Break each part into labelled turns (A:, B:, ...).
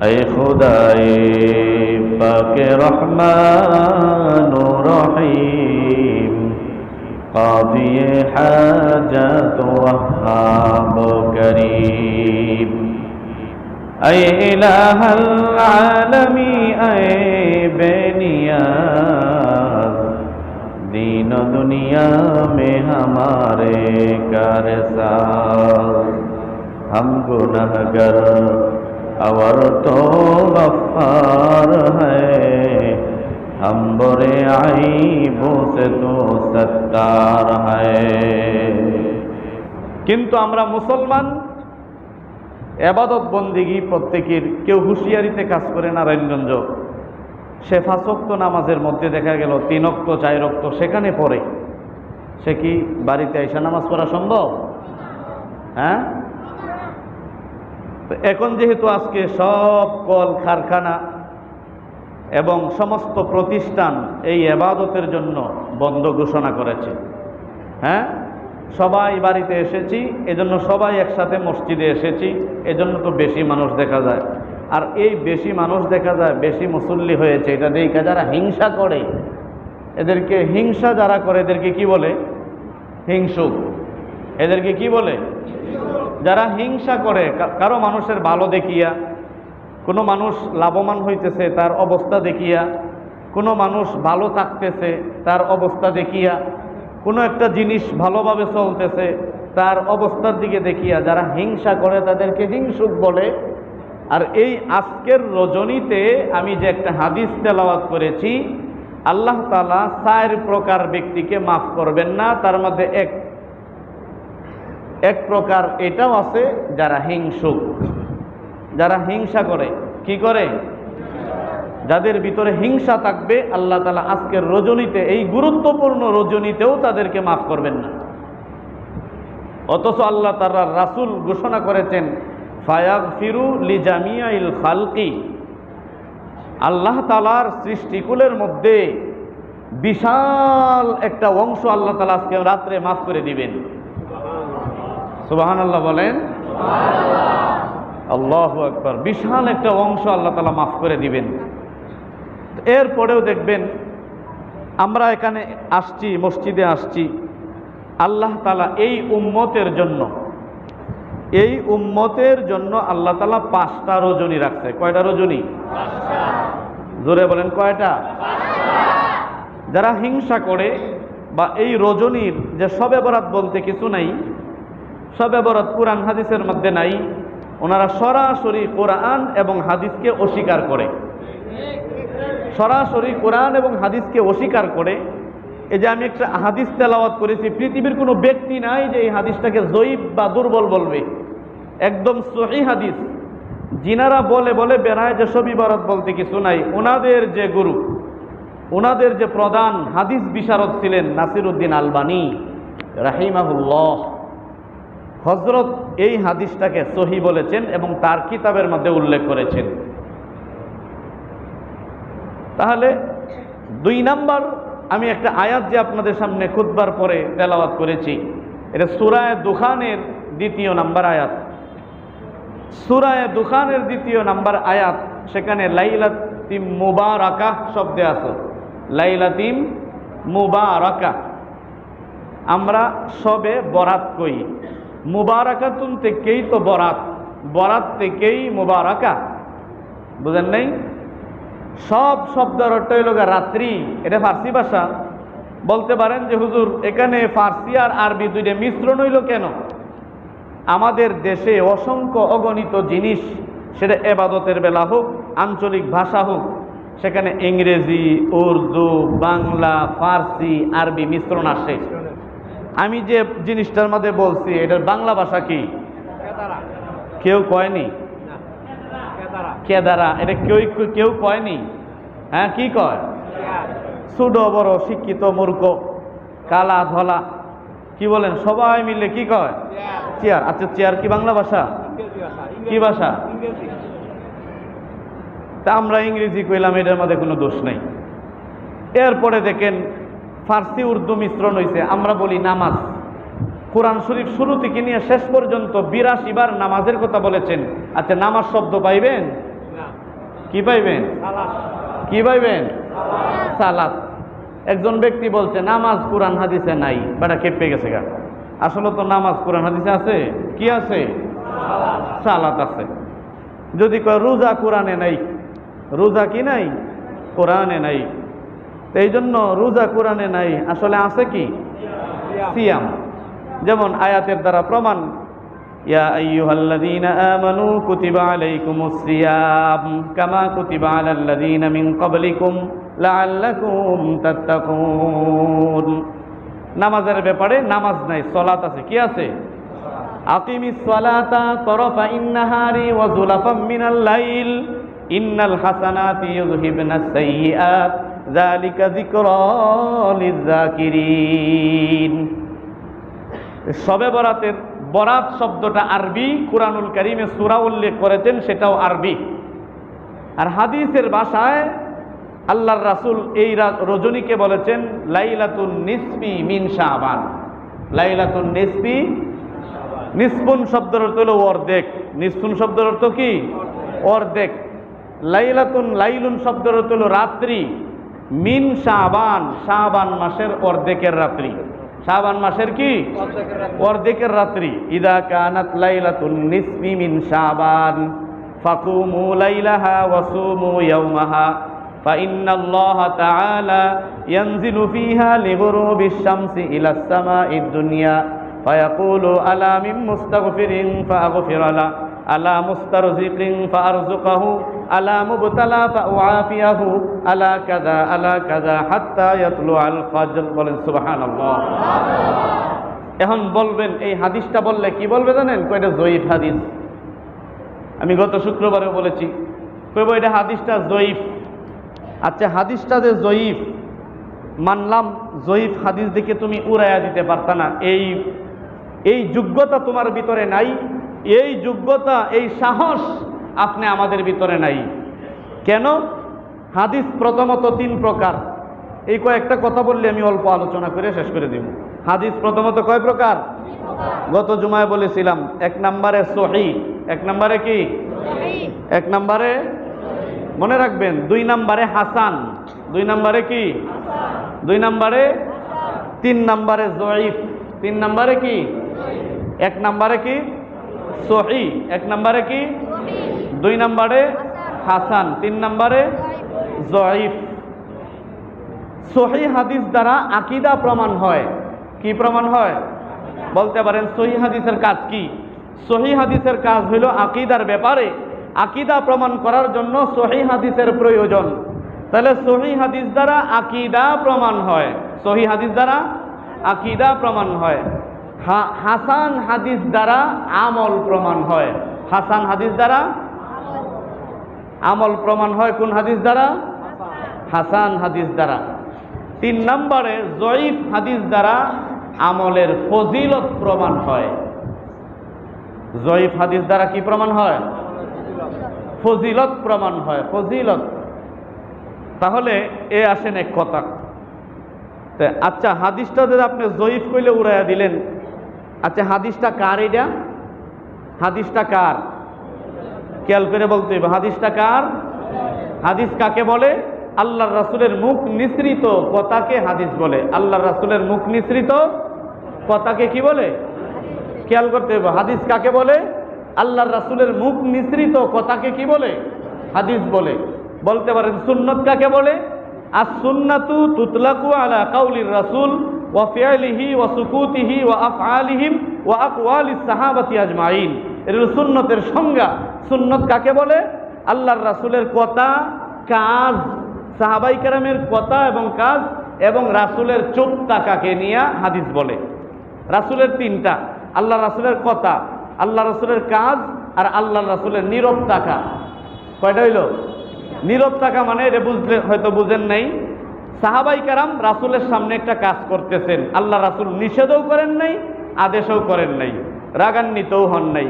A: ऐ खुदाए पाक रहमान रहीम काज़ी हाजत वहाब करीम ऐ इलाहल आलमी ऐ बेनियाज़ दीन दुनिया में हमारे कारसाज हम गुनहगार और तो गफ्फार है हम बुरे आईबों से तो सत्तार है। কিন্তু আমরা মুসলমান ইবাদত বন্দেগী প্রত্যেকের কেউ হুঁশিয়ারিতে কাজ করে নারায়ণগঞ্জ সে 5 ওয়াক্ত নামাজের মধ্যে দেখা গেল 3 ওয়াক্ত 4 ওয়াক্ত সেখানে পড়ে, সে কি বাড়িতে এসে নামাজ পড়া সম্ভব? হ্যাঁ, তো এখন যেহেতু আজকে সব কল কারখানা এবং সমস্ত প্রতিষ্ঠান এই ইবাদতের জন্য বন্ধ ঘোষণা করেছে, হ্যাঁ, সবাই বাড়িতে এসেছি, এজন্য সবাই একসাথে মসজিদে এসেছি, এজন্য তো বেশি মানুষ দেখা যায়। আর এই বেশি মানুষ দেখা যায়, বেশি মুসল্লি হয়েছে, এটা দেখে যারা হিংসা করে, এদেরকে হিংসা যারা করে এদেরকে কি বলে? হিংসুক। এদেরকে কি বলে? যারা হিংসা করে কারো মানুষের ভালো দেখিয়া, কোনো মানুষ লাভবান হইতেছে তার অবস্থা দেখিয়া, কোনো মানুষ ভালো থাকতেছে তার অবস্থা দেখিয়া, কোনো একটা জিনিস ভালোভাবে চলতেছে তার অবস্থার দিকে দেখিয়া যারা হিংসা করে তাদেরকে হিংসুক বলে। আর এই আজকের রজনীতে আমি যে একটা হাদিস তেলাওয়াত করেছি, আল্লাহ তাআলা 4 প্রকার ব্যক্তিকে মাফ করবেন না, তার মধ্যে এক প্রকার এটাও আছে যারা হিংসুক, যারা হিংসা করে। কি করে? যাদের ভিতরে হিংসা থাকবে আল্লাহ তাআলা আজকের রজনীতে, এই গুরুত্বপূর্ণ রজনীতেও তাদেরকে মাফ করবেন না। অথচ আল্লাহ তাআলা রাসূল ঘোষণা করেছেন ফায়াগফিরু লিজামিআল খালকি, আল্লাহ তাআলার সৃষ্টিকুলের মধ্যে বিশাল একটা অংশ আল্লাহ তাআলা আজকে রাত্রে মাফ করে দিবেন। সুবহানাল্লাহ বলেন। আল্লাহু আকবার। বিশাল একটা অংশ আল্লাহ তাআলা মাফ করে দিবেন। এরপরেও দেখবেন আমরা এখানে আসছি, মসজিদে আসছি, আল্লাহ তাআলা এই উম্মতের জন্য, এই উম্মতের জন্য আল্লাহ তাআলা 5টা রজনী রাখছে। কয়টা রজনী? 5টা। জোরে বলেন কয়টা? 5টা। যারা হিংসা করে বা এই রজনীর যে শবে বরাত বলতে কিছু নাই, শবে বরাত কোরআন হাদিসের মধ্যে নাই, ওনারা সরাসরি কোরআন এবং হাদিসকে অস্বীকার করে, সরাসরি কোরআন এবং হাদিসকে অস্বীকার করে। এই যে আমি একটা হাদিস তেলাওয়াত করেছি, পৃথিবীর কোনো ব্যক্তি নাই যে এই হাদিসটাকে জয়ীফ বা দুর্বল বলবে, একদম সহিহ হাদিস। জিনারা বলে বলে বেড়ায় যে শবে বরাত বলতে কিছু নাই, ওনাদের যে গুরু, ওনাদের যে প্রধান হাদিস বিশারদ ছিলেন নাসিরউদ্দিন আলবানী রাহিমাহুল্লাহ, হযরত এই হাদিসটাকে সহিহ বলেছেন এবং তার কিতাবের মধ্যে উল্লেখ করেছেন। তাহলে 2 নাম্বার আমি একটা আয়াত যে আপনাদের সামনে খুতবার পরে তেলাওয়াত করেছি, এটা সূরা দুখানের 2 নাম্বার আয়াত। সূরা দুখানের 2 নাম্বার আয়াত, সেখানে লাইলাতিম মুবারাকা শব্দে আছে, লাইলাতিম মুবারাকা। আমরা সবে বরাত কই, মুবারাকাতুন থেকেই তো বরাত, বরাত থেকেই মুবারাকা, বুঝেন নাই? সব শব্দের অর্থ হইল রাত্রি, এটা ফার্সি ভাষা। বলতে পারেন যে হুজুর এখানে ফার্সি আর আরবি 2টা মিশ্রণ হইল কেন? আমাদের দেশে অসংখ্য অগণিত জিনিস, সেটা ইবাদতের বেলা হোক, আঞ্চলিক ভাষা হোক, সেখানে ইংরেজি, উর্দু, বাংলা, ফার্সি, আরবি মিশ্রণ আসে। আমি যে জিনিসটার মধ্যে বলছি এটার বাংলা ভাষা কি? কেউ কয়নি? কেদারা। এটা কেউ কয়নি? হ্যাঁ, কি কয়? ছোট বড়, শিক্ষিত মূর্খ, কালা ধলা, কি বলেন? সবাই মিলে কি কয়? চেয়ার। আচ্ছা, চেয়ার কি বাংলা ভাষা? কি ভাষা? তা আমরা ইংরেজি কইলাম, এটার মধ্যে কোনো দোষ নাই। এরপরে দেখেন ফার্সি উর্দু মিশ্রণ হয়েছে। আমরা বলি নামাজ, কোরআন শরীফ শুরু থেকে নিয়ে শেষ পর্যন্ত 82 বার নামাজের কথা বলেছেন। আচ্ছা, নামাজ শব্দ পাইবেন? কি পাইবেন? কি পাইবেন? সালাত। একজন ব্যক্তি বলছে নামাজ কোরআন হাদিসে নাই, বেটা খেপে গেছে গা। আসলে তো নামাজ কোরআন হাদিসে আছে, কি আছে? সালাত আছে। যদি কয় রোজা কোরআনে নাই, রোজা কি নাই? কোরআনে নাই। তো এই জন্য রোজা কোরআনে নাই, আসলে আছে কি? সিয়াম। যেমন আয়াতের দ্বারা প্রমাণ, ইয়া আইয়ুহাল্লাযীনা আমানু কুতিবা আলাইকুমুস সিয়াম কামা কুতিবা আলাল্লাযীনা মিন ক্বাবলিকুম লাআল্লাকুম তাত্তাকুন। নামাজের ব্যাপারে নামাজ নাই, সালাত আছে। কি আছে? আকিমিস সালাতা তরফাইন নাহারি ওয়া যুলাফাম মিনাল লাইল ইন্নাল হাসানাতি ইউযহিবনাস সাইয়্যাত যালিকা যিকরা লিয-যাকিরিন। শবে বরাতের বরাত শব্দটা আরবি, কুরআনুল কারীমে সূরা উল্লেখ করেছেন, সেটাও আরবি। আর হাদিসের ভাষায় আল্লাহর রাসূল এই রজনীকে বলেছেন লাইলাতুন নিসফি মিন শাবান। লাইলাতুন নিসফি, নিসফুন শব্দের অর্থ হলো অর্ধেক। নিসফুন শব্দের অর্থ কি? অর্ধেক। লাইলাতুন, লাইলুন শব্দের অর্থ হলো রাত্রি। মিন শাবান, শাবান মাসের অর্ধেকের রাত্রি। শাবান মাসের কি? অর্ধেকের রাত্রি। ইদা কানাত লাইলাতুন নিসফি মিন শাবান ফাকুমু লাইলাহা ওয়া সুমু ইয়াওমাহা ফাইন্নাল্লাহা তাআলা ইয়ানজিলু ফিহা লিগুরুবিশ শামসি ইলাস সামাইদ দুনিয়া ফায়াকুলু আলা মিন মুস্তাগফিরিন ফাআগফির লা আলা মুস্তারজিকিন ফাআরযুকাহু আলা মুবতালা ফাউআফিয়াহু আলা কাযা হাত্তা ইয়াতলু আল ফাজর। বলেন সুবহানাল্লাহ। এখন বলবেন এই হাদিসটা বললে কি বলবে জানেন? কয়টা জয়ীফ হাদিস। আমি গত শুক্রবারেও বলেছি, কইব এটা হাদিসটা জয়ীফ। আচ্ছা, হাদিসটা যে জয়ীফ মানলাম, জয়ীফ হাদিস দেখে তুমি উড়াইয়া দিতে পারতা না। এই যোগ্যতা তোমার ভিতরে নাই, এই যোগ্যতা, এই সাহস আপনি আমাদের ভিতরে নাই। কেন? হাদিস প্রথমত 3 প্রকার। এই কয়েকটা কথা বললে আমি অল্প আলোচনা করে শেষ করে দিব। হাদিস প্রথমত কয় প্রকার? গত জুমায় বলেছিলাম, 1 নম্বরে সহিহ। 1 নম্বরে কি? 1 নম্বরে মনে রাখবেন। 2 নম্বরে হাসান। 2 নম্বরে কি? 2 নম্বরে। 3 নম্বরে জয়ীফ। 3 নম্বরে কি? 1 নম্বরে কি? সহিহ। 1 নম্বরে কি? 2 নম্বরে হাসান। 3 নম্বরে জয়ীফ। সহিহ হাদিস দ্বারা আকীদা প্রমাণ হয়। কি প্রমাণ হয়? বলতে পারেন সহিহ হাদিসের কাজ কি? সহিহ হাদিসের কাজ হলো আকীদার ব্যাপারে আকীদা প্রমাণ করার জন্য সহিহ হাদিসের প্রয়োজন। তাহলে সহিহ হাদিস দ্বারা আকীদা প্রমাণ হয়। সহিহ হাদিস দ্বারা আকীদা প্রমাণ হয়। হাসান হাদিস দ্বারা আমল প্রমাণ হয়। হাসান হাদিস দ্বারা আমল প্রমাণ হয়। কোন হাদিস দ্বারা? হাসান হাদিস দ্বারা। 3 নম্বরে জয়ীফ হাদিস দ্বারা আমলের ফজিলত প্রমাণ হয়। জয়ীফ হাদিস দ্বারা কি প্রমাণ হয়? ফজিলত প্রমাণ হয়। ফজিলত। তাহলে এ আসেন এক কথা। আচ্ছা, হাদিসটা যদি আপনি জয়ীফ কইলে উড়াইয়া দিলেন, আচ্ছা হাদিসটা কার? এটা হাদিসটা কার? খেয়াল করে বলতে হবে, হাদিসটা কার? হাদিস কাকে বলে? আল্লাহর রাসূলের মুখ নিঃসৃত কথাকে হাদিস বলে। আল্লাহর রাসূলের মুখ নিঃসৃত কথাকে কি বলে? খেয়াল করতে হবে, হাদিস কাকে বলে? আল্লাহর রাসূলের মুখ নিঃসৃত কথাকে কি বলে? হাদিস বলে। বলতে পারেন সুন্নাত কাকে বলে? আস-সুন্নাতু তুতলাকু আলা কাউলির রাসূল ওয়া ফিআলিহি ওয়া সুকুতিহি ওয়া আফআলিহিম ওয়া আকওয়ালিস সাহাবাতি আজমাইন। এর সুন্নতের সংজ্ঞা। সুন্নত কাকে বলে? আল্লাহর রাসূলের কথা, কাজ, সাহাবায়ে কেরামের কথা এবং কাজ এবং রাসূলের চুপ থাকাকে নিয়ে হাদিস বলে। রাসূলের 3টা, আল্লাহ রাসূলের কথা, আল্লাহ রাসূলের কাজ আর আল্লাহ রাসূলের নীরব থাকা। কয়টা হইল? নীরব থাকা মানে এটা বুঝলে হয়তো বুঝেন নাই। সাহাবায়ে কেরাম রাসূলের সামনে একটা কাজ করতেছেন, আল্লাহ রাসূল নিষেধও করেন নাই, আদেশও করেন নাই, রাগান্বিতও হন নাই,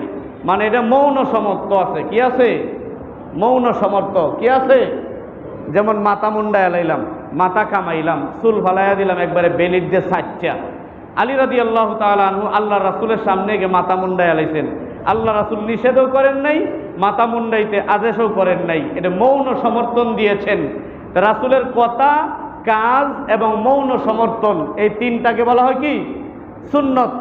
A: মানে এটা মৌন সমর্থ আছে। কি আছে? মৌন সমর্থ। কি আছে? যেমন মাথা মুন্ডায় লাইলাম, মাথা কামাইলাম, চুল ফালাইয়া দিলাম একবারে বেলির দিয়ে সাচ্চা। আলী রাদিয়াল্লাহু তাআলা আনহু আল্লাহ রাসূলের সামনে গিয়ে মাথা মুন্ডায় লাইছেন, আল্লাহ রাসূল নিষেধও করেন নাই, মাথা মুন্ডাইতে আদেশও করেন নাই, এটা মৌন সমর্থন দিয়েছেন। রাসূলের কথা, কাজ এবং মৌন সমর্থন, এই তিনটাকে বলা হয় কি? সুন্নত।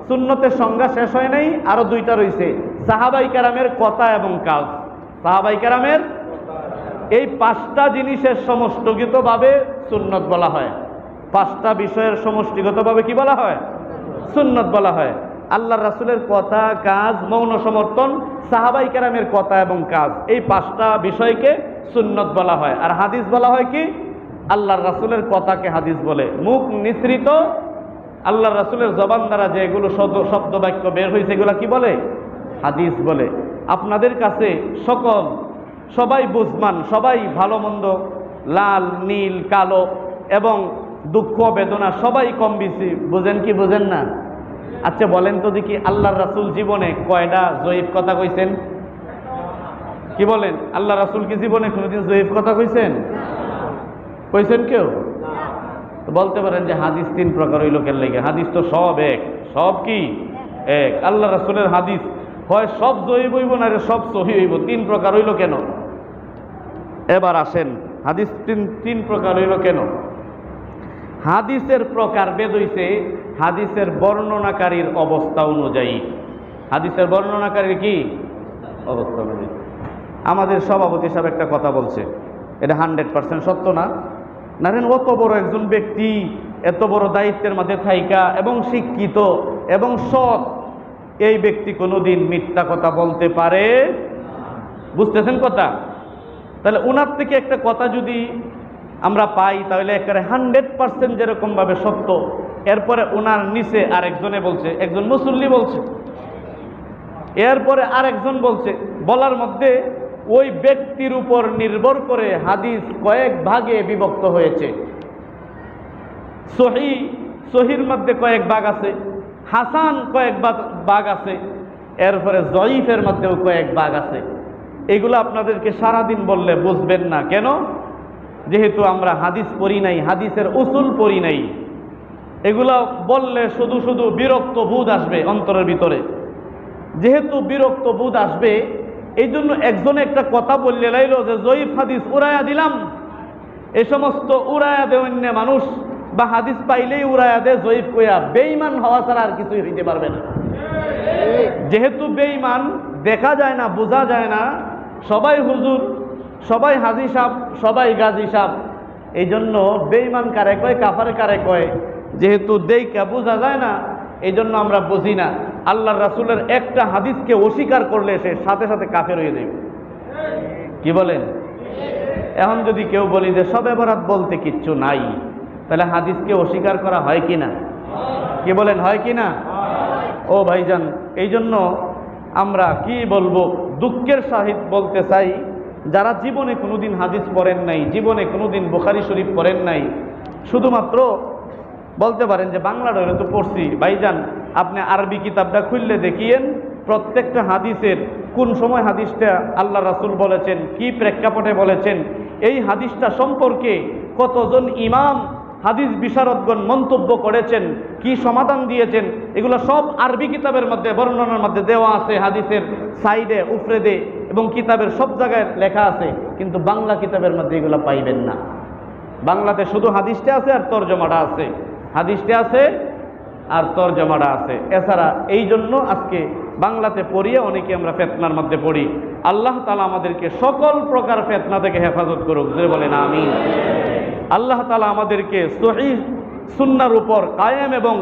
A: সুন্নতের সংজ্ঞা শেষ হয় নাই, আরো দুইটা রয়েছে, সাহাবাই কেরামের কথা এবং কাজ। সাহাবাই কেরামের এই পাঁচটা জিনিসের সমষ্টিগতভাবে সুন্নত বলা হয়। পাঁচটা বিষয়ের সমষ্টিগতভাবে কি বলা হয়? সুন্নত বলা হয়। আল্লাহ রাসূলের কথা, কাজ, মৌন সমর্থন, সাহাবাই কেরামের কথা এবং কাজ, এই পাঁচটা বিষয়কে সুন্নত বলা হয়। আর হাদিস বলা হয় কি? আল্লাহর রাসূলের কথাকে হাদিস বলে। মুখ নিঃসৃত আল্লাহর রাসূলের জবান দ্বারা যেগুলো শব্দ বাক্য বের হয়েছে এগুলো কি বলে? হাদিস বলে। আপনাদের কাছে সবাই বুঝমান, সবাই ভালো মন্দ, লাল নীল কালো এবং দুঃখ বেদনা সবাই কম বেশি বুঝেন কি বুঝেন না? আচ্ছা বলেন তো দেখি, আল্লাহর রাসূল জীবনে কয়টা জয়ীফ কথা কইছেন? কি বলেন, আল্লাহ রাসূল কি জীবনে কোনোদিন জয়ীফ কথা কইছেন? কইছেন কেউ? বলতে পারেন যে হাদিস তিন প্রকার হইল কেন লাগে? হাদিস তো সব এক, সব কি এক? আল্লাহ রাসূলের হাদিস হয় সব জয়ীফ হইব না রে সব সহিহ হইব, তিন প্রকার হইল কেন? এবার আসেন, হাদিস তিন প্রকার হইল কেন? হাদিসের প্রকার ভেদ হইছে হাদিসের বর্ণনাকারীর অবস্থা অনুযায়ী। হাদিসের বর্ণনাকারীর কি অবস্থা অনুযায়ী। আমাদের সভাপতি সাহেব একটা কথা বলছে, এটা 100% সত্য না? নারেন অত বড় একজন ব্যক্তি, এত বড় দায়িত্বের মধ্যে থাইকা এবং শিক্ষিত এবং সৎ, এই ব্যক্তি কোনোদিন মিথ্যা কথা বলতে পারে? বুঝতেছেন কথা? তাহলে ওনার থেকে একটা কথা যদি আমরা পাই তাহলে একেবারে 100% যেরকম ভাবে সত্য, এরপরে ওনার নিচে আরেকজনে বলছে, একজন মুসল্লি বলছে, এরপরে আরেকজন বলছে, বলার মধ্যে ওই ব্যক্তির উপর নির্ভর করে হাদিস কয়েক ভাগে বিভক্ত হয়েছে। সহির মধ্যে কয়েক ভাগ আছে, হাসান কয়েক ভাগ আছে, এরপরে জয়ীফের মধ্যেও কয়েক ভাগ আছে। এগুলো আপনাদেরকে সারাদিন বললে বুঝবেন না। কেন? যেহেতু আমরা হাদিস পড়ি নাই, হাদিসের উসুল পড়ি নাই। এগুলো বললে শুধু শুধু বিরক্ত বোধ আসবে অন্তরের ভিতরে। যেহেতু বিরক্ত বোধ আসবে, এই জন্য একজনে একটা কথা বললে লাইল যে জয়ীফ হাদিস উড়াইয়া দিলাম। এই সমস্ত উড়াইয়া দে অন্য মানুষ বা হাদিস পাইলেই উড়াইয়া দে জয়ীফ কইয়া, বেঈমান হওয়া ছাড়া আর কিছুই হইতে পারবে না। যেহেতু বেঈমান দেখা যায় না, বোঝা যায় না, সবাই হুজুর, সবাই হাজি সাহেব, সবাই গাজী সাহেব, এই জন্য বেঈমান কারে কয়, কাফার কারে কয়, যেহেতু দেইকা বোঝা যায় না, এই জন্য আমরা বুঝি না। আল্লাহর রাসূলের একটা হাদিসকে অস্বীকার করলে সে সাথে সাথে কাফের হয়ে যাবে। কি বলেন? এখন যদি কেউ বলি যে শবে বরাত বলতে কিচ্ছু নাই, তাহলে হাদিসকে অস্বীকার করা হয় কি না? কি বলেন, হয় কি না? ও ভাইজান, এই জন্য আমরা কি বলবো, দুঃখের সহিত বলতে চাই, যারা জীবনে কোনোদিন হাদিস পড়েন নাই, জীবনে কোনোদিন বুখারী শরীফ পড়েন নাই, শুধুমাত্র বলতে পারেন যে বাংলাটা তো পড়ছি। ভাইজান, আপনি আরবি কিতাবটা খুললে দেখিয়েন প্রত্যেকটা হাদিসের কোন সময় হাদিসটা আল্লাহ রাসূল বলেছেন, কি প্রেক্ষাপটে বলেছেন, এই হাদিসটা সম্পর্কে কতজন ইমাম হাদিস বিশারদগণ মন্তব্য করেছেন, কি সমাধান দিয়েছেন, এগুলো সব আরবি কিতাবের মধ্যে বর্ণনার মধ্যে দেওয়া আছে, হাদিসের সাইডে উফরেদে এবং কিতাবের সব জায়গায় লেখা আছে। কিন্তু বাংলা কিতাবের মধ্যে এগুলো পাইবেন না। বাংলাতে শুধু হাদিসটা আছে আর তরজমাটা আছে, হাদিসটা আছে আর তরজমাটা আছে। এছাড়া এই জন্য আজকে বাংলাতে পড়িয়ে অনেকে আমরা ফিতনার মধ্যে পড়ি। আল্লাহ তাআলা আমাদেরকে সকল প্রকার ফিতনা থেকে হেফাজত করুক, যে বলেন আমিন। আল্লাহ তাআলা আমাদেরকে সহিহ সুন্নাহর উপর কায়েম এবং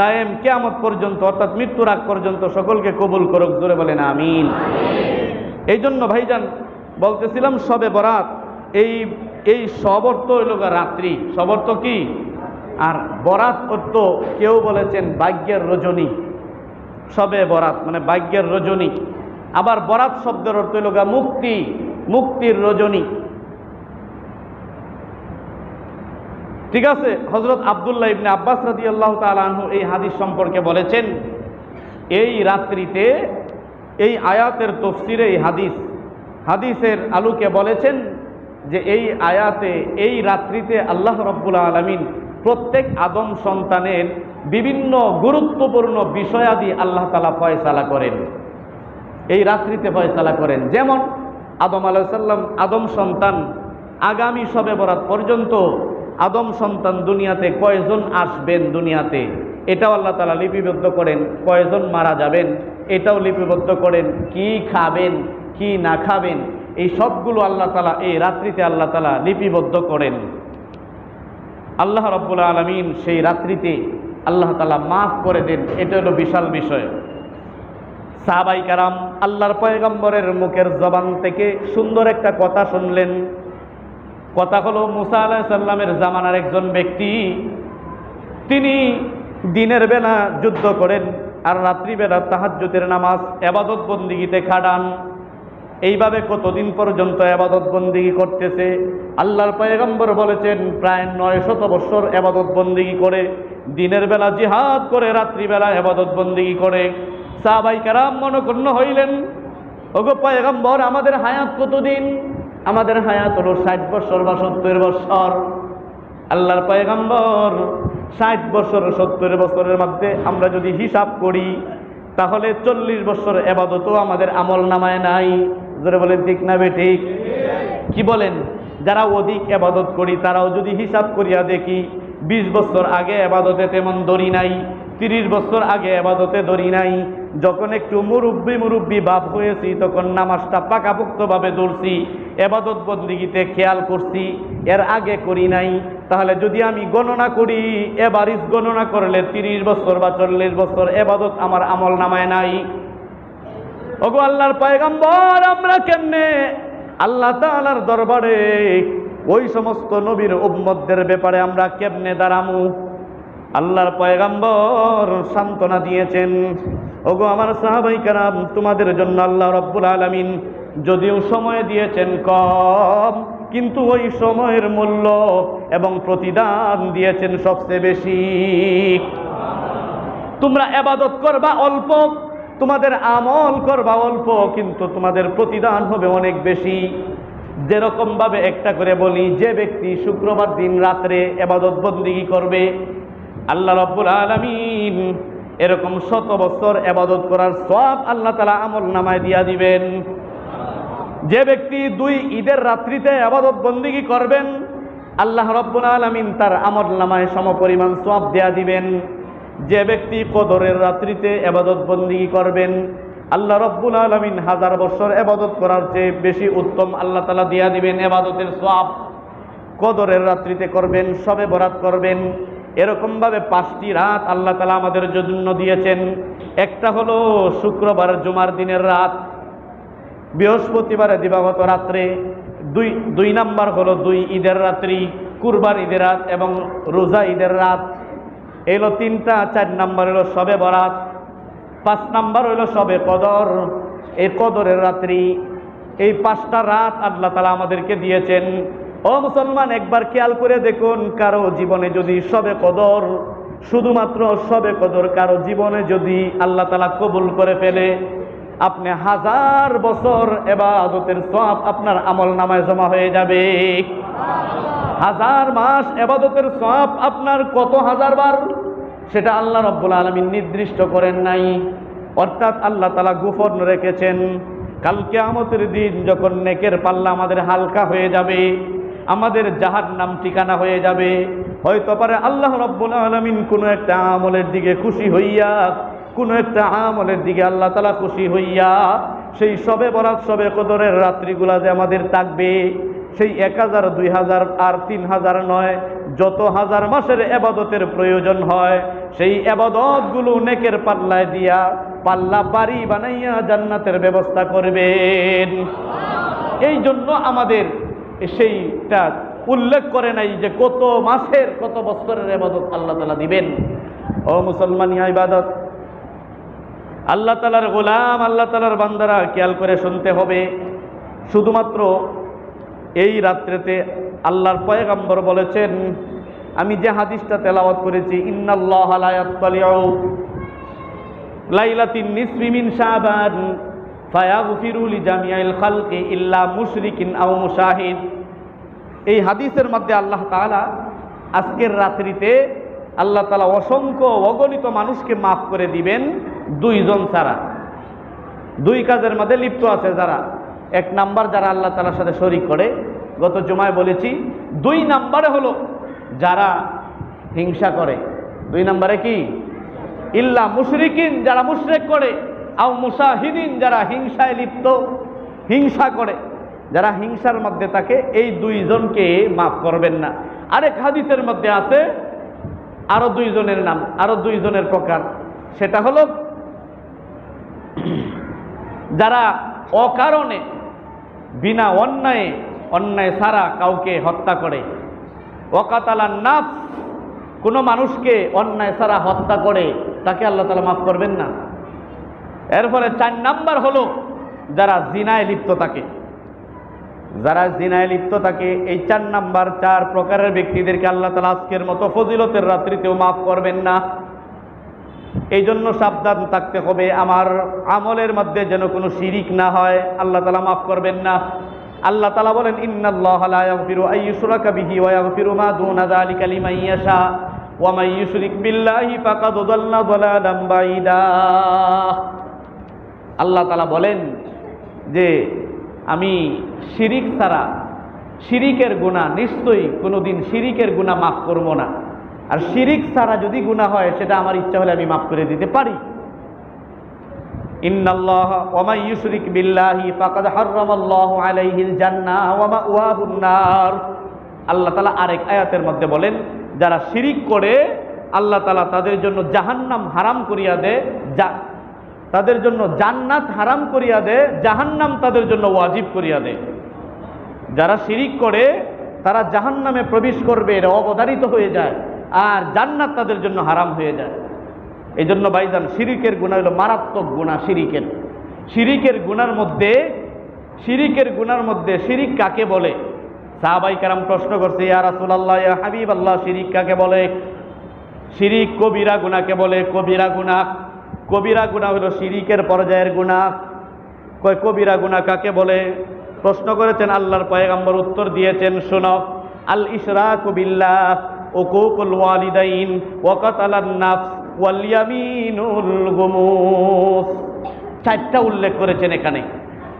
A: দায়েম কিয়ামত পর্যন্ত, অর্থাৎ মৃত্যুর আগ পর্যন্ত সকলকে কবুল করুক, জোরে বলেন আমিন। এই জন্য ভাইজান বলতেছিলাম শবে বরাত, এই সব অর্থ হইল রাত্রি, সব অর্থ কি? আর বরাত অর্থ কেউ বলেছেন ভাগ্যের রজনী, শবে বরাত মানে ভাগ্যের রজনী। আবার বরাত শব্দের অর্থ হইল মুক্তি, মুক্তির রজনী। ঠিক আছে? হযরত আব্দুল্লাহ ইবনে আব্বাস রাদিয়াল্লাহু তাআলা আনহু এই হাদিস সম্পর্কে বলেছেন, এই রাত্রিতে, এই আয়াতের তাফসীরে এই হাদিসের আলোকে বলেছেন যে এই আয়াতে, এই রাত্রিতে আল্লাহ রাব্বুল আলামিন প্রত্যেক আদম সন্তানের বিভিন্ন গুরুত্বপূর্ণ বিষয়াদি আল্লাহ তাআলা ফয়সালা করেন। এই রাত্রিতে ফয়সালা করেন। যেমন আদম আলাইহিস সালাম, আদম সন্তান, আগামী শবে বরাত পর্যন্ত আদম সন্তান দুনিয়াতে কয়জন আসবেন দুনিয়াতে, এটাও আল্লাহ তাআলা লিপিবদ্ধ করেন। কয়জন মারা যাবেন এটাও লিপিবদ্ধ করেন। কি খাবেন কি না খাবেন এই সবগুলো আল্লাহ তাআলা এই রাত্রিতে আল্লাহ তাআলা লিপিবদ্ধ করেন। আল্লাহ রাব্বুল আলামিন সেই রাত্রিতে আল্লাহ তাআলা মাফ করে দেন। এটা হলো বিশাল বিষয়। সাহাবায়ে কেরাম আল্লাহর পয়গম্বরের মুখের জবান থেকে সুন্দর একটা কথা শুনলেন। কথা হলো, মুসা আলাইহিস সালামের জামানার একজন ব্যক্তি, তিনি দিনের বেলা যুদ্ধ করেন আর রাত্রিবেলা তাহাজ্জুদের নামাজ ইবাদত বন্দিগিতে খাটান। এইভাবে কতদিন পর্যন্ত ইবাদত বন্দিগি করতেছে? আল্লাহর পয়গম্বর বলেছেন প্রায় 900 বছর ইবাদত বন্দিগি করে, দিনের বেলা জিহাদ করে, রাত্রিবেলা ইবাদত বন্দিগি করে। সাহাবায়ে কেরাম মনঃক্ষুণ্ণ হইলেন, ওগো পয়গম্বর, আমাদের হায়াত কতদিন? আমাদের হায়াত হলো 60 বছর বা 70 বছর। আল্লাহর পয়গম্বর 60 বছর 70 বছরের মধ্যে আমরা যদি হিসাব করি তাহলে 40 বছর ইবাদতও আমাদের আমল নামায় নাই। জোরে বলেন ঠিক না বেঠিক? কি বলেন? যারা অধিক ইবাদত করি তারাও যদি হিসাব করিয়া দেখি 20 বছর আগে ইবাদতে তেমন দড়ি নাই, 30 বছর আগে ইবাদতে দড়ি নাই। যখন একটু মুরব্বি বাপ হয়েছি তখন নামাজটা পাকাপোক্তভাবে ধরছি, ইবাদত বন্দিগিতে খেয়াল করছি, এর আগে করি নাই। তাহলে যদি আমি গণনা করি, এভারেজ গণনা করলে 30 বছর বা 40 বছর ইবাদত আমার আমল নামায় নাই। ওগো আল্লাহর পয়গম্বর, আমরা কেমনে আল্লাহ তাআলার দরবারে ওই সমস্ত নবীর উম্মতদের ব্যাপারে আমরা কেমনে দাঁড়ামু? আল্লাহর পয়গম্বর সান্ত্বনা দিয়েছেন, ওগো আমার সাহাবায়ে কেরাম, তোমাদের জন্য আল্লাহ রাব্বুল আলামিন যদিও সময় দিয়েছেন কম, কিন্তু ওই সময়ের মূল্য এবং প্রতিদান দিয়েছেন সবচেয়ে বেশি। তোমরা ইবাদত করবা অল্প, তোমাদের আমল করবা অল্প, কিন্তু তোমাদের প্রতিদান হবে অনেক বেশি। যেরকম ভাবে একটা করে বলি, যে ব্যক্তি শুক্রবার দিন রাত্রে ইবাদত বন্দেগী করবে, আল্লাহ রাব্বুল আলামিন এরকম 100 বছর ইবাদত করার সওয়াব আল্লাহ তাআলা আমল নামায় দিয়া দিবেন। যে ব্যক্তি 2 ঈদের রাত্রিতে ইবাদত বন্দেগী করবেন, আল্লাহ রাব্বুল আলামিন তার আমল নামায় সমপরিমাণ সওয়াব দেয়া দিবেন। যে ব্যক্তি কদরের রাত্রিতে ইবাদত বন্দেগী করবেন, আল্লাহ রাব্বুল আলামিন 1000 বছর ইবাদত করার চেয়ে বেশি উত্তম আল্লাহ তাআলা দিয়া দিবেন ইবাদতের সওয়াব। কদরের রাত্রিতে করবেন, শবে বরাত করবেন, এরকম ভাবে 5টি রাত আল্লাহ তাআলা আমাদের জন্য দিয়েছেন। একটা হলো শুক্রবার জুমার দিনের রাত, বৃহস্পতিবারে দিবাগত রাত্রে, 2 নাম্বার হলো 2 ঈদের রাত্রি, কুরবান ঈদের রাত এবং রোজা ঈদের রাত। এই হলো 3টা। 4 নাম্বার হলো শবে বরাত, 5 নাম্বার হলো শবে কদর, এই কদরের রাত্রি। এই 5টা রাত আল্লাহ তাআলা আমাদেরকে দিয়েছেন। ও মুসলমান, একবার খেয়াল করে দেখুন, কারো জীবনে যদি শবে কদর, শুধুমাত্র শবে কদর কারো জীবনে যদি আল্লাহ তাআলা কবুল করে ফেলে, আপনি 1000 বছর ইবাদতের সওয়াব আপনার আমল নামায় জমা হয়ে যাবে। 1000 মাস ইবাদতের সওয়াব আপনার কত হাজার বার, সেটা আল্লাহ রাব্বুল আলামিন নির্দিষ্ট করেন নাই। অর্থাৎ আল্লাহ তাআলা গোপন রেখেছেন। কাল কিয়ামতের দিন যখন নেকের পাল্লা আমাদের হালকা হয়ে যাবে, আমাদের জাহান্নাম ঠিকানা হয়ে যাবে, হয়তো পারে আল্লাহ রাব্বুল আলামিন কোনো একটা আমলের দিকে খুশি হইয়া, কোনো একটা আমলের দিকে আল্লাহ তাআলা খুশি হইয়া সেই শবে বরাত শবে কদরের রাত্রিগুলা যে আমাদের থাকবে, সেই 1000 2000 আর 3000 নয়, যত হাজার মাসের ইবাদতের প্রয়োজন হয় সেই ইবাদতগুলো নেকের পাল্লায় দিয়া পাল্লা বাড়ি বানাইয়া জান্নাতের ব্যবস্থা করবেন। এই জন্য আমাদের সেইটা উল্লেখ করে নাই যে কত মাসের কত বছরের ইবাদত আল্লাহ তাআলা দিবেন। ও মুসলমান, ইবাদত আল্লাহ তাআলার গোলাম, আল্লাহ তাআলার বান্দারা খেয়াল করে শুনতে হবে। শুধুমাত্র এই রাত্রিতে আল্লাহর পয়গম্বর বলেছেন, আমি যে হাদিসটা তেলাওয়াত করেছি, ইন্নাল্লাহা লা ইয়াত্তালিউ লাইলাতিন নিসফি মিন শাবান ফায়াগফিরু লিজামিআল খালকি ইল্লা মুশরিকিন আও মুশাহিদ। এই হাদিসের মধ্যে আল্লাহ তাআলা আজকের রাত্রিতে আল্লাহ তাআলা অসংখ্য অগণিত মানুষকে মাফ করে দিবেন 2 জন ছাড়া। দুই কাজের মধ্যে লিপ্ত আছে যারা। এক নাম্বার যারা আল্লাহ তাআলার সাথে শরীক করে, গত জুমায় বলেছি। দুই নাম্বারে হলো যারা হিংসা করে। দুই নাম্বারে কি? ইল্লা মুশরিকিন, যারা মুশরিক করে, আও মুসাহিদিন, যারা হিংসায় লিপ্ত, হিংসা করে, যারা হিংসার মধ্যে থাকে, এই দুইজনকে মাফ করবেন না। আরেক হাদিসের মধ্যে আছে আরো দুইজনের নাম, আরো দুইজনের প্রকার। সেটা হলো যারা অকারণে বিনা অন্যায়, অন্যায় ছাড়া কাউকে হত্যা করে। ওয়াকাতালান নাফস, কোনো মানুষকে অন্যায় ছাড়া হত্যা করে, তাকে আল্লাহ তাআলা মাফ করবেন না। এরপরে 4 নাম্বার হলো যারা জিনায় লিপ্ত থাকে। যারা জিনায় লিপ্ত থাকে, এই 4 নাম্বার 4 প্রকারের ব্যক্তিদেরকে আল্লাহ তাআলা আজকের মতো ফজিলতের রাত্রিতেও মাফ করবেন না। এই জন্য সাবধান থাকতে হবে, আমার আমলের মধ্যে যেন কোনো শিরিক না হয়, আল্লাহ তাআলা মাফ করবেন না। আল্লাহ তাআলা বলেন, ইন্নাল্লাহা লা ইয়াগফিরু আন ইউশরাকা বিহি ওয়া ইয়াগফিরু মা দুনা যালিকা লিমান ইয়াশা ওয়া মান ইউশরিক বিল্লাহি ফাকাদ দাল্লা দালালান বাঈদা। আল্লাহ তাআলা বলেন যে আমি শিরিক ছাড়া, শিরিকের গুনাহ নিশ্চয়ই কোনোদিন শিরিকের গুনাহ মাফ করব না। আর শিরিক ছাড়া যদি গুনাহ হয় সেটা আমার ইচ্ছা হলে আমি মাফ করে দিতে পারি। ইন্নাল্লাহা ওয়া মান ইউশরিক বিল্লাহি ফাকাদ হাররামাল্লাহু আলাইহিল জান্নাহ ওয়া মাওয়াহুন নার। আল্লাহ তাআলা আরেক আয়াতের মধ্যে বলেন, যারা শিরিক করে আল্লাহ তাআলা তাদের জন্য জাহান্নাম হারাম করিয়া দেয়, তাদের জন্য জান্নাত হারাম করিয়া দেয়, জাহান্নাম তাদের জন্য ওয়াজিব করিয়া দেয়। যারা শিরিক করে তারা জাহান্নামে প্রবেশ করবে, এটা অবধারিত হয়ে যায়, আর জান্নাত তাদের জন্য হারাম হয়ে যায়। এই জন্য ভাইজান, শিরিকের গুনাহ হলো মারাত্মক গুনাহ। শিরিকের গুনার মধ্যে শিরিক কাকে বলে? সাহাবায়ে কেরাম প্রশ্ন করছে, ইয়া রাসূলুল্লাহ, ইয়া হাবিবাল্লাহ, শিরিক কাকে বলে? শিরিক কবিরা গুনাহকে বলে। কবিরা গুনাহ হলো শিরিকের পর্যায়ের গুনাহ। কবিরা গুনাহ কাকে বলে প্রশ্ন করেছেন আল্লাহর পয়গম্বর, উত্তর দিয়েছেন, শোনো, আল ইশরাকু বিল্লাহ, উকুকুল ওয়ালিদাইন, ওয়া কাতালান নাফস, ওয়াল ইয়ামিনুল গুমুস। 4টা উল্লেখ করেছেন এখানে।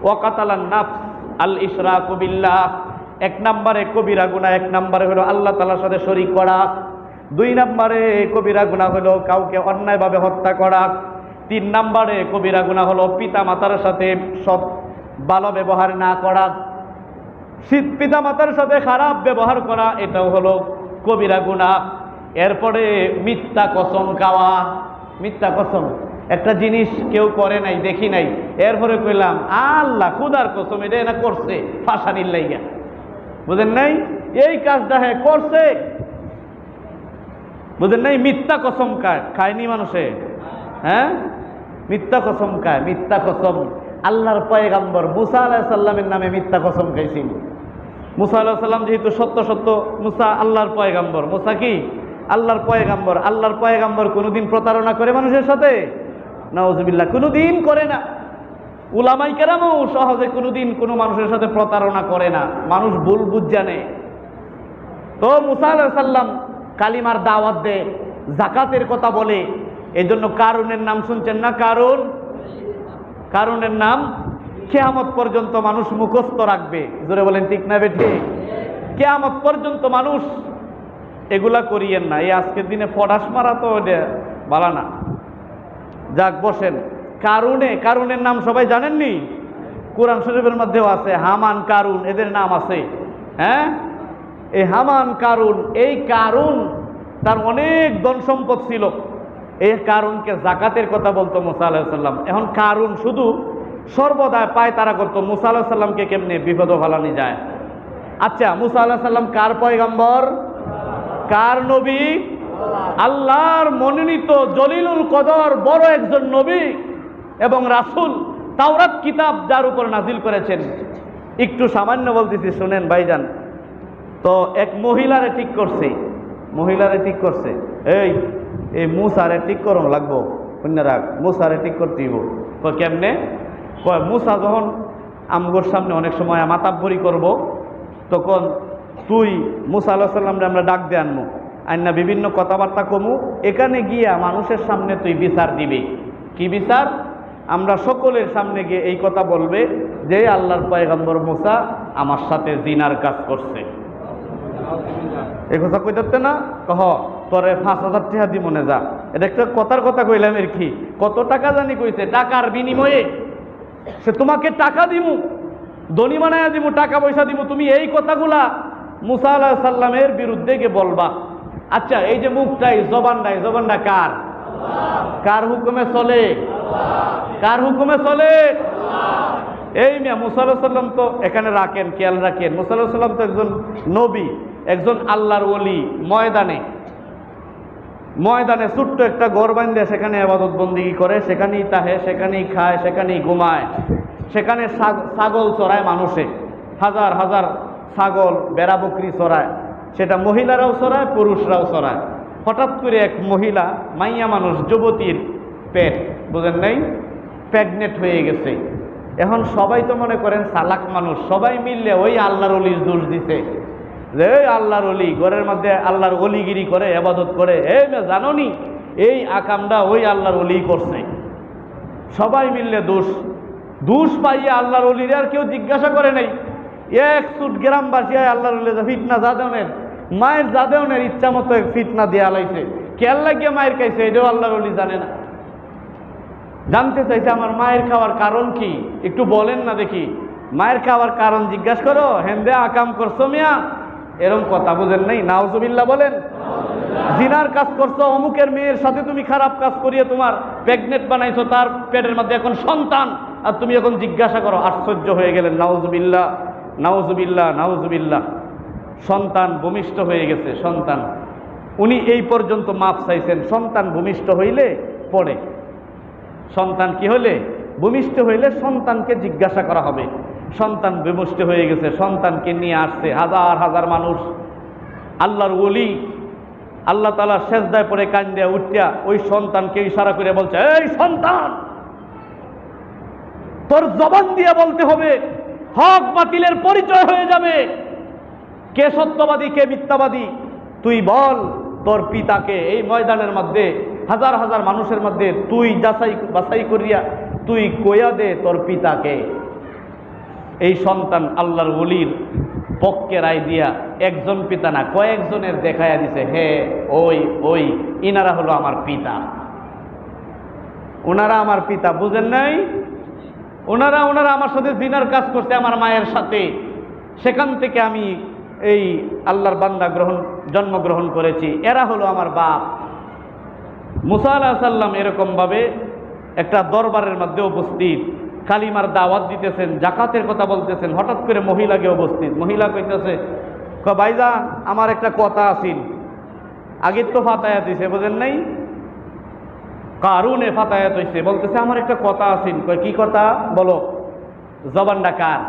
A: ওয়া কাতালান নাফস, আল ইশরাকু বিল্লাহ, 1 নম্বরে কবিরা গুনাহ, 1 নম্বরে হলো আল্লাহ তাআলার সাথে শরীক করা। 2 নম্বরে কবিরা গুনাহ হলো কাউকে অন্যায়ভাবে হত্যা করা। 3 নম্বরে কবিরা গুনাহ হলো পিতা মাতার সাথে সৎ ভালো ব্যবহার না করা, পিতা মাতার সাথে খারাপ ব্যবহার করা, এটাও হলো কবিরা গুনাহ। এরপরে মিথ্যা কসম খাওয়া। মিথ্যা কসম, একটা জিনিস কেউ করে নাই, দেখি নাই, এরপরে কইলাম আল্লাহ খুদার কসম এটা না করছে, ফাঁসানির লাইগা। বুঝেন নাই? এই কাজটা হ্যাঁ করছে, বুঝেন নাই? মিথ্যা কসম খায়নি মানুষে, হ্যাঁ মিথ্যা কসম খায়। মিথ্যা কসম আল্লাহর পয়গম্বর মুসা আলাইহিস সালামের নামে মিথ্যা কসম খাইছিল। মুসা আলাইহিস সালাম যেহেতু সত্য, মুসা আল্লাহর পয়গম্বর, মুসা কি আল্লাহর পয়গম্বর। আল্লাহর পয়গম্বর কোনোদিন প্রতারণা করে মানুষের সাথে? নাউজুবিল্লাহ, কোনোদিন করে না। উলামায়ে কেরামও সহজে কোনোদিন কোনো মানুষের সাথে প্রতারণা করে না, মানুষ ভুল বুঝ জানে। তো মুসা আলাইহিস সালাম কালিমার দাওয়াত দেয়, যাকাতের কথা বলে। এই জন্য কারুনের নাম শুনছেন না? কারুনের নাম কিয়ামত পর্যন্ত মানুষ মুখস্থ রাখবে। জোরে বলেন ঠিক না বেঠে? কিয়ামত পর্যন্ত মানুষ এগুলা করিয়েন না। এই আজকের দিনে ফটাস মারা তো ভালো না। যাক বসেন। কারুনের নাম সবাই জানেননি? কোরআন শরীফের মধ্যেও আছে, হামান, কারুন, এদের নাম আছে। হ্যাঁ, এই হামান, কারুন, এই কারুন তার অনেক ধন সম্পদ ছিল। এই কারুনকে যাকাতের কথা বলতো মুসা আলাইহিস সালাম। এখন কারুন শুধু সর্বদা পায় তারা করতো, মুসা আলাইহিস সালামকে কেমনে বিপদ ফেলানো যায়। আচ্ছা, মুসা আলাইহিস সালাম কার পয়গম্বর, কার নবী? আল্লাহর মনোনীত জলিলুল কদর বড় একজন নবী এবং রাসূল, তাওরাত কিতাব যার উপর নাজিল করেছেন। একটু সামান্য বলতেছি, শুনেন ভাইজান। তো এক মহিলারে ঠিক করছে, এই মুসারে ঠিক করুন লাগবো, রাখ, মুসারে ঠিক করতে দিব। কেমনে? মুসা যখন আমগোর সামনে অনেক সময় মাতাব্বরি করব, তখন তুই মুসা আলাইহিস সালামরে আমরা ডাক দিয়ে আনবো, আইনা বিভিন্ন কথাবার্তা কমু, এখানে গিয়া মানুষের সামনে তুই বিচার দিবি। কি বিচার? আমরা সকলের সামনে গিয়ে এই কথা বলবে যে আল্লাহর পয়গম্বর মুসা আমার সাথে জিনার কাজ করছে। এই কথা কইতে না কহ তোরে 5,000 টাকা দি মনে যা। এটা একটা কথার কথা কইলাম এর কি, কত টাকা জানি কইছে, টাকার বিনিময়ে সে তোমাকে টাকা দিমু, ধনী বানায়া দিমু, টাকা পয়সা দিমু, তুমি এই কথাগুলা মুসা আলাইহিস সালামের বিরুদ্ধে গিয়ে বলবা। আচ্ছা, এই যে মুখটাই জবানটা কার? কার হুকুমে চলে? কার হুকুমে চলে? এই মিয়া মুসা আলাইহিস সালাম তো এখানে রাখেন, খেয়াল রাখেন, মুসা আলাইহিস সালাম তো একজন নবী, একজন আল্লাহর ওলি। ময়দানে ছোট্ট একটা ঘর বাঁধে সেখানে ইবাদত বন্দেগী করে, সেখানেই তাহে, সেখানেই খায়, সেখানেই ঘুমায়, সেখানে ছাগল চড়ায় মানুষে, হাজার হাজার ছাগল বেড়া বকরি চড়ায়, সেটা মহিলারাও চড়ায়, পুরুষরাও চড়ায়। হঠাৎ করে এক মহিলা, মাইয়া মানুষ, যুবতীর পেট, বুঝেন নাই, প্রেগনেন্ট হয়ে গেছে। এখন সবাই তো মনে করেন চালাক মানুষ, সবাই মিললে ওই আল্লাহর ওলির দোষ দিছে যে এই আল্লাহর ওলি ঘরের মধ্যে আল্লাহর ওলিগিরি করে, ইবাদত করে। এই জানো নি এই আকামটা ওই আল্লাহর ওলি করছে। সবাই মিললে দোষ পাইয়া আল্লাহর ওলির আর কেউ জিজ্ঞাসা করে নাই। এক সুট গ্রামবাসী আল্লাহর ওলি ফিতনা জাদেওনের, মায়ের জাদেওনের ইচ্ছা মতো ফিতনা দেয়া লাইছে, খেয়াল লাগিয়ে মায়ের খাইছে, এটাও আল্লাহর ওলি জানে না। জানতে চাইছে আমার মায়ের খাওয়ার কারণ কি, একটু বলেন না দেখি, মায়ের খাওয়ার কারণ জিজ্ঞাসা করো, হেন্দে আকাম করছো মিয়া, এরকম কথা বুঝেন নাই? নাউজুবিল্লাহ বলেন। জিনার কাজ করছো, অমুকের মেয়ের সাথে তুমি খারাপ কাজ করিয়ে তোমার প্রেগনেন্ট বানাইছো, তার পেটের মধ্যে এখন সন্তান, আর তুমি এখন জিজ্ঞাসা করো। আশ্চর্য হয়ে গেলেন। নাউজুবিল্লাহ, নাউজুবিল্লাহ, নাউজুবিল্লাহ। সন্তান ভূমিষ্ঠ হয়ে গেছে, সন্তান। উনি এই পর্যন্ত মাপ চাইছেন, সন্তান ভূমিষ্ঠ হইলে পরে, সন্তান কি হলে ভূমিষ্ঠ হইলে সন্তানকে জিজ্ঞাসা করা হবে। সন্তান বিমুষ্ট হয়ে গেছে, সন্তানকে নিয়ে আসছে হাজার হাজার মানুষ। আল্লাহর ওলি আল্লাহ তাআলা সেজদায় পড়ে কান্দিয়া উঠিয়া ওই সন্তানকে ইশারা করে বলছে, এই সন্তান, তোর জবান দিয়ে বলতে হবে, হক বাতিলের পরিচয় হয়ে যাবে, কে সত্যবাদী কে মিথ্যাবাদী। তুই বল তোর পিতাকে। এই ময়দানের মধ্যে হাজার হাজার মানুষের মধ্যে তুই বাছাই করিয়া তুই কইয়া দে তোর পিতাকে। এই সন্তান আল্লাহর ওলির পক্ষে রায় দিয়া একজন পিতা না, কয়েকজনের দেখাইয়া দিছে, হে ওই ইনারা হলো আমার পিতা, ওনারা আমার পিতা। বুঝেন নাই? ওনারা আমার সাথে জিনার কাজ করছে, আমার মায়ের সাথে। সেখান থেকে আমি এই আল্লাহর বান্দা জন্মগ্রহণ করেছি, এরা হলো আমার বাপ। মুসা আলাইহিস সালাম এরকম ভাবে একটা দরবারের মধ্যে উপস্থিত, কালিমার দাওয়াত দিতেছেন, জাকাতের কথা বলতেছেন। হঠাৎ করে মহিলাকে উপস্থিত, মহিলা কইতেছে, ভাইজান আমার একটা কথা আছিল। আগে তো ফাতায়াত দিছে, বুঝেন নাই, কারুনে ফাতায়াত হইছে, বলতেছে আমার একটা কথা আছিল। কয় কি কথা বলো? জবানটা কার?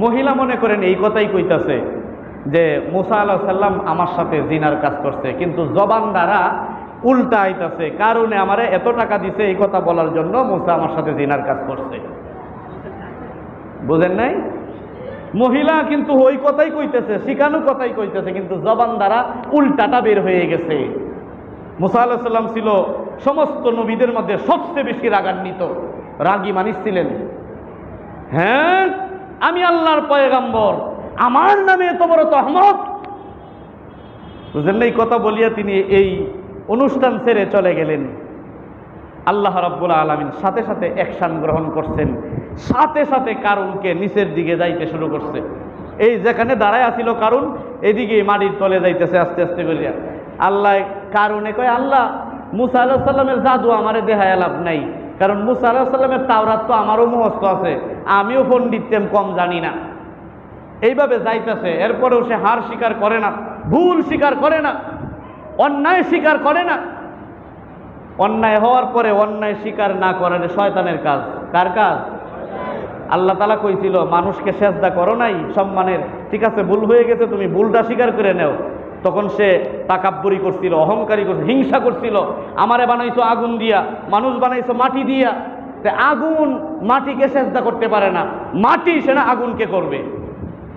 A: মহিলা মনে করেন এই কথাই কইতাছে যে মুসা আলাইহিস সালাম আমার সাথে জিনার কাজ করছে, কিন্তু জবান দ্বারা উল্টা আইতাছে, কারণে আমারে এত টাকা দিছে এই কথা বলার জন্য মুসা আমার সাথে জিনার কাজ করছে। বুঝেন নাই? মহিলা কিন্তু ওই কথাই কইতেছে, শিখানো কথাই কইতেছে, কিন্তু জবান দ্বারা উল্টাটা বের হয়ে গেছে। মুসা আলাইহিস সালাম ছিল সমস্ত নবীদের মধ্যে সবচেয়ে বেশি রাগান্বিত, রাগী মানুষ ছিলেন। হ্যাঁ, আমি আল্লাহর পয়গম্বর, আমার নামে এত বড় তহমত। বুঝলেন না? এই কথা বলিয়া তিনি এই অনুষ্ঠান ছেড়ে চলে গেলেন। আল্লাহ রাব্বুল আলামিন সাথে সাথে অ্যাকশন গ্রহণ করছেন, সাথে সাথে কারুনকে নিচের দিকে যাইতে শুরু করছে। এই যেখানে দাঁড়ায় আসিল কারুন, এদিকে মাটির তলে যাইতেছে আস্তে আস্তে করিয়া। আল্লাহ কারুনে কয়, আল্লাহ মুসা আলাইহিস সালামের জাদু আমারে দেখায় লাভ নাই, কারণ মুসা আলাইহিস সালামের তাওরাত তো আমারও মুখস্থ আছে, আমিও পণ্ডিতেম কম জানি না। এইভাবে যাইতেছে, এরপরেও সে হার স্বীকার করে না, ভুল স্বীকার করে না, অন্যায় স্বীকার করে না। অন্যায় হওয়ার পরে অন্যায় স্বীকার না করার শয়তানের কাজ। কার কাজ? আল্লাহ তাআলা কইছিল মানুষকে সেজদা করো নাই সম্মানের, ঠিক আছে ভুল হয়ে গেছে, তুমি ভুলটা স্বীকার করে নেও। তখন সে তাকাব্বুরি করছিল, অহংকারী করছিল, হিংসা করছিল। আমারে বানাইছো আগুন দিয়া, মানুষ বানাইছো মাটি দিয়া। আগুন মাটিকে সেজদা করতে পারে না, মাটি সে না আগুনকে করবে।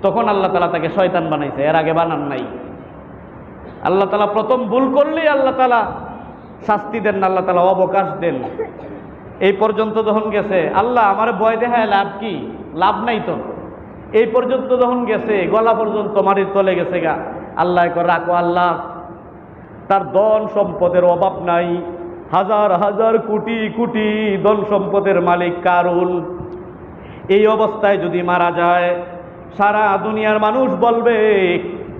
A: তখন আল্লাহ তাআলা তাকে শয়তান বানাইছে, এর আগে বানান নাই। আল্লাহ তাআলা প্রথম ভুল করলেই আল্লাহ তাআলা শাস্তি দেন না, আল্লাহ তাআলা অবকাশ দেন। এই পর্যন্ত যখন গেছে, আল্লাহ আমার ভয় দেখায় লাভ কি? লাভ নাই তো। এই পর্যন্ত যখন গেছে, গলা পর্যন্ত মাটির তলে গেছে গা, আল্লাহ রাখো আল্লাহ, তার ধন সম্পদের অভাব নাই, হাজার হাজার কোটি কোটি ধন সম্পদের মালিক কারুন। এই অবস্থায় যদি মারা যায়, সারা দুনিয়ার মানুষ বলবে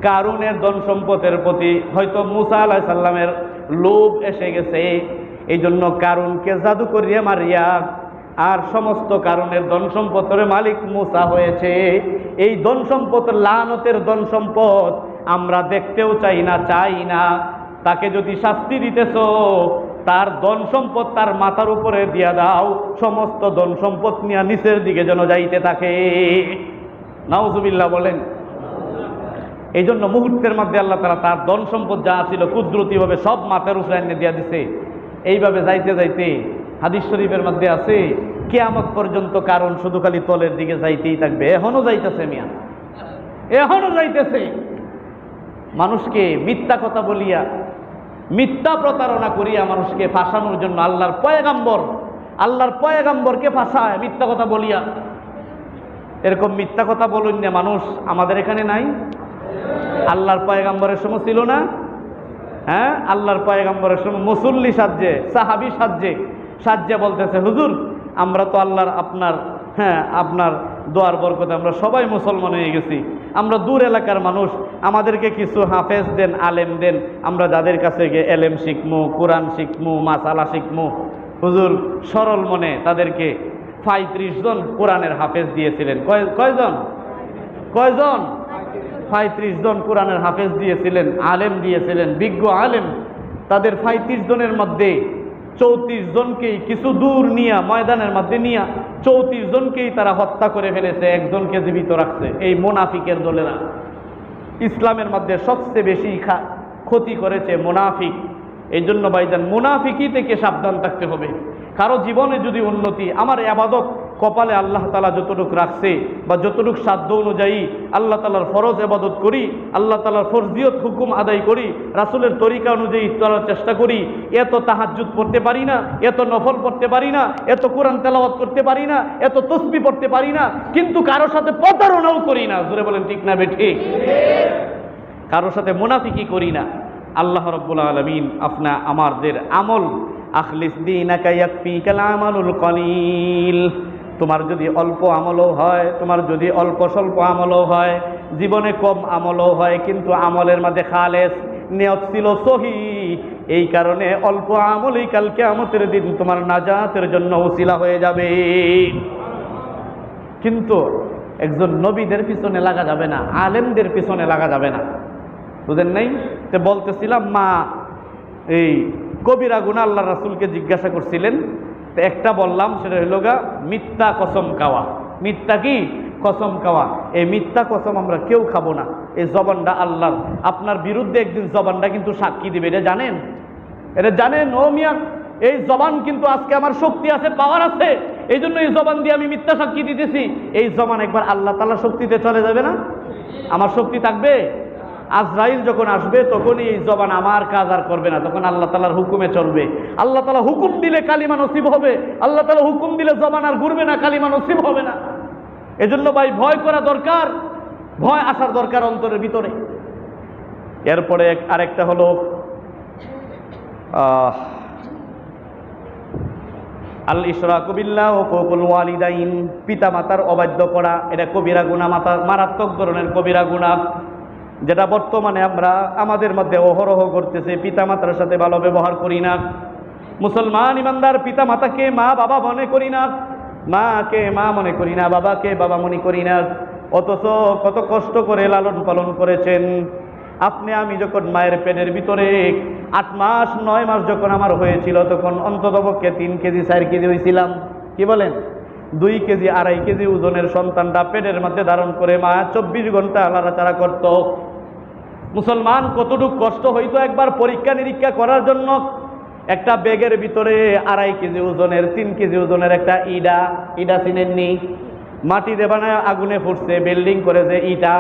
A: কারুনের ধন সম্পদের প্রতি হয়তো মুসা আলাইহিস সালামের লোভ এসে গেছে, এই জন্য কারুনকে জাদু করিয়া মারিয়া আর সমস্ত কারণের ধন সম্পদের মালিক মুসা হয়েছে। এই ধন সম্পদ লানতের ধন সম্পদ আমরা দেখতেও চাই না। তাকে যদি শাস্তি দিতেছ, তার ধন সম্পদ তার মাথার উপরে দিয়া দাও, সমস্ত ধন সম্পদ নিয়ে নিচের দিকে যেন যাইতে থাকে। নাউজুবিল্লাহ বলেন। এই জন্য মুহূর্তের মধ্যে আল্লাহ তাআলা তার ধন সম্পদ যা ছিল কুদরতিভাবে সব মাথার উপরে এনে দিয়া দিছে। এইভাবে যাইতে যাইতে হাদিস শরীফের মধ্যে আছে, কিয়ামত পর্যন্ত কারণ শুধু খালি তলের দিকে যাইতেই থাকবে। এখনো যাইতেছে মিয়া, এখনো যাইতেছে। মানুষকে মিথ্যা কথা বলিয়া, মিথ্যা প্রতারণা করিয়া মানুষকে ফাঁসানোর জন্য আল্লাহর পয়গাম্বরকে ফাঁসায় মিথ্যা কথা বলিয়া। এরকম মিথ্যা কথা বলুন না মানুষ আমাদের এখানে নাই? আল্লাহর পয়গাম্বরের সময় ছিল না? হ্যাঁ, আল্লাহর পয়গাম্বরের সময় মুসল্লি সাজ্জে, সাহাবী সাজ্জে বলতেছে, হুজুর আমরা তো আল্লাহর আপনার দোয়ার বরকতে আমরা সবাই মুসলমান হয়ে গেছি, আমরা দূর এলাকার মানুষ, আমাদেরকে কিছু হাফেজ দেন, আলেম দেন, আমরা যাদের কাছে গিয়ে এলেম শিখমু, কোরআন শিখমু, মাসালা শিখমু। হুজুর সরল মনে তাদেরকে 35 জন কোরআনের হাফেজ দিয়েছিলেন। কয়জন? 35 জন কোরআনের হাফেজ দিয়েছিলেন, আলেম দিয়েছিলেন, বিজ্ঞ আলেম। তাদের 35 জনের মধ্যে 34 জনকেই কিছু দূর নিয়ে ময়দানের মধ্যে নিয়ে 34 জনকেই তারা হত্যা করে ফেলেছে, একজনকে জীবিত রাখছে। এই মুনাফিকের দলেরা ইসলামের মধ্যে সবচেয়ে বেশি ক্ষতি করেছে মুনাফিক। এই জন্য ভাইজান মুনাফিকি থেকে সাবধান থাকতে হবে। কারো জীবনে যদি উন্নতি, আমার ইবাদত কপালে আল্লাহ তাআলা যতটুকু রাখছে বা যতটুকু সাধ্য অনুযায়ী আল্লাহ তাআলার ফরজ ইবাদত করি, আল্লাহ তাআলার ফরজিয়ত হুকুম আদায় করি, রাসূলের তরিকা অনুযায়ী চলার চেষ্টা করি, এত তাহাজ্জুদ পড়তে পারি না, এত নফল পড়তে পারি না, এত কোরআন তেলাওয়াত করতে পারি না, এত তাসবিহ পড়তে পারি না, কিন্তু কারোর সাথে প্রতারণাও করি না। জোরে বলেন ঠিক না বেঠিক? কারোর সাথে মুনাফিকি করি না। আল্লাহ রাব্বুল আলামিন আমাদের আমল, আখলিস দীনাকা ইয়াকফিকাল আমালুল কলিল। তোমার যদি অল্প আমলও হয়, তোমার যদি অল্প স্বল্প আমলও হয়, জীবনে কম আমলও হয়, কিন্তু আমলের মধ্যে খালেস নিয়ত ছিল সহি, এই কারণে অল্প আমলই কাল কিয়ামতের দিন তোমার নাজাতের জন্য ওসিলা হয়ে যাবে। কিন্তু একজন নবীদের পিছনে লাগা যাবে না, আলেমদের পিছনে লাগা যাবে না। বুঝেন নাই? তো বলতেছিলাম, মা এই কবিরা গুনাহ আল্লাহ রাসূলকে জিজ্ঞাসা করছিলেন, তো একটা বললাম, সেটা হইল গা মিথ্যা কসম খাওয়া। মিথ্যা কি? কসম খাওয়া। এই মিথ্যা কসম আমরা কেউ খাবো না। এই জবানটা আল্লাহর। আপনার বিরুদ্ধে একদিন জবানটা কিন্তু সাক্ষী দিবে, এটা জানেন? এটা জানেন? ও মিয়া, এই জবান কিন্তু আজকে আমার শক্তি আছে, পাওয়ার আছে, এই জন্য এই জবান দিয়ে আমি মিথ্যা সাক্ষী দিতেছি। এই জবান একবার আল্লাহ তাআলার শক্তিতে চলে যাবে না? আমার শক্তি থাকবে? আজরাইল যখন আসবে তখনই এই জবান আমার কাজ আর করবে না, তখন আল্লাহ তাআলার হুকুমে চলবে। আল্লাহ তাআলা হুকুম দিলে কালিমা নসিব হবে, আল্লাহ তাআলা হুকুম দিলে জবান আর ঘুরবে না, কালিমা নসিব হবে না। এজন্য ভাই ভয় করা দরকার, ভয় আসার দরকার অন্তরের ভিতরে। এরপরে আরেকটা হলো আল ইশরাকু বিল্লাহ ওয়া হুকুকুল ওয়ালিদাইন, পিতা মাতার অবাধ্য করা। এটা কবিরা গুনাহ, মারাত্মক ধরনের কবিরা গুনাহ, যেটা বর্তমানে আমরা আমাদের মধ্যে অহরহ করতেছে। পিতা মাতার সাথে ভালো ব্যবহার করি না। মুসলমান ইমানদার পিতা মাতাকে মা বাবা মনে করি না, মাকে মা মনে করি না, বাবাকে বাবা মনে করি না। অথচ কত কষ্ট করে লালন পালন করেছেন আপনি। আমি যখন মায়ের পেটের ভিতরে 8 মাস 9 মাস যখন আমার হয়েছিল, তখন অন্ততপক্ষে 3 কেজি 4 কেজি হয়েছিলাম। কি বলেন? 2 কেজি 2.5 কেজি ওজনের সন্তানটা পেটের মধ্যে ধারণ করে মা 24 ঘন্টা লড়াচড়া করত। মুসলমান কতটুকু কষ্ট হইতো একবার পরীক্ষা নিরীক্ষা করার জন্য। একটা ব্যাগের ভিতরে 2.5 কেজি ওজনের, 3 কেজি ওজনের একটা ইটা চিনেননি? মাটি দিয়ে বানায় আগুনে ফুটছে, বিল্ডিং করেছে ইটা।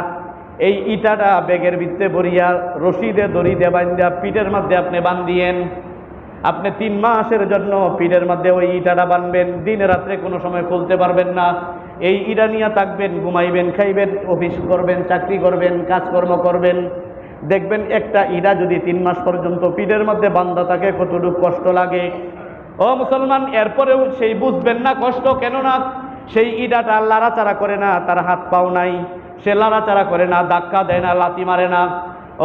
A: এই ইটাটা ব্যাগের ভিতরে ভরিয়া রশি দিয়ে দড়ি দিয়ে বান্ধা পিঠের মধ্যে আপনি বান্ধিয়েন। আপনি 3 মাসের জন্য পিঠের মধ্যে ওই ইটাটা বানবেন, দিনে রাত্রে কোনো সময় খুলতে পারবেন না। এই ইটা নিয়ে থাকবেন, ঘুমাইবেন, খাইবেন, অফিস করবেন, চাকরি করবেন, কাজকর্ম করবেন। দেখবেন একটা ইটা যদি 3 মাস পর্যন্ত পিঠের মধ্যে বান্ধা থাকে কতটুকু কষ্ট লাগে। ও মুসলমান, এরপরেও সেই বুঝবেন না কষ্ট, কেননা সেই ইটাটা লাড়াচাড়া করে না, তার হাত পাও নাই, সে লাড়াচাড়া করে না, ধাক্কা দেয় না, লাথি মারে না।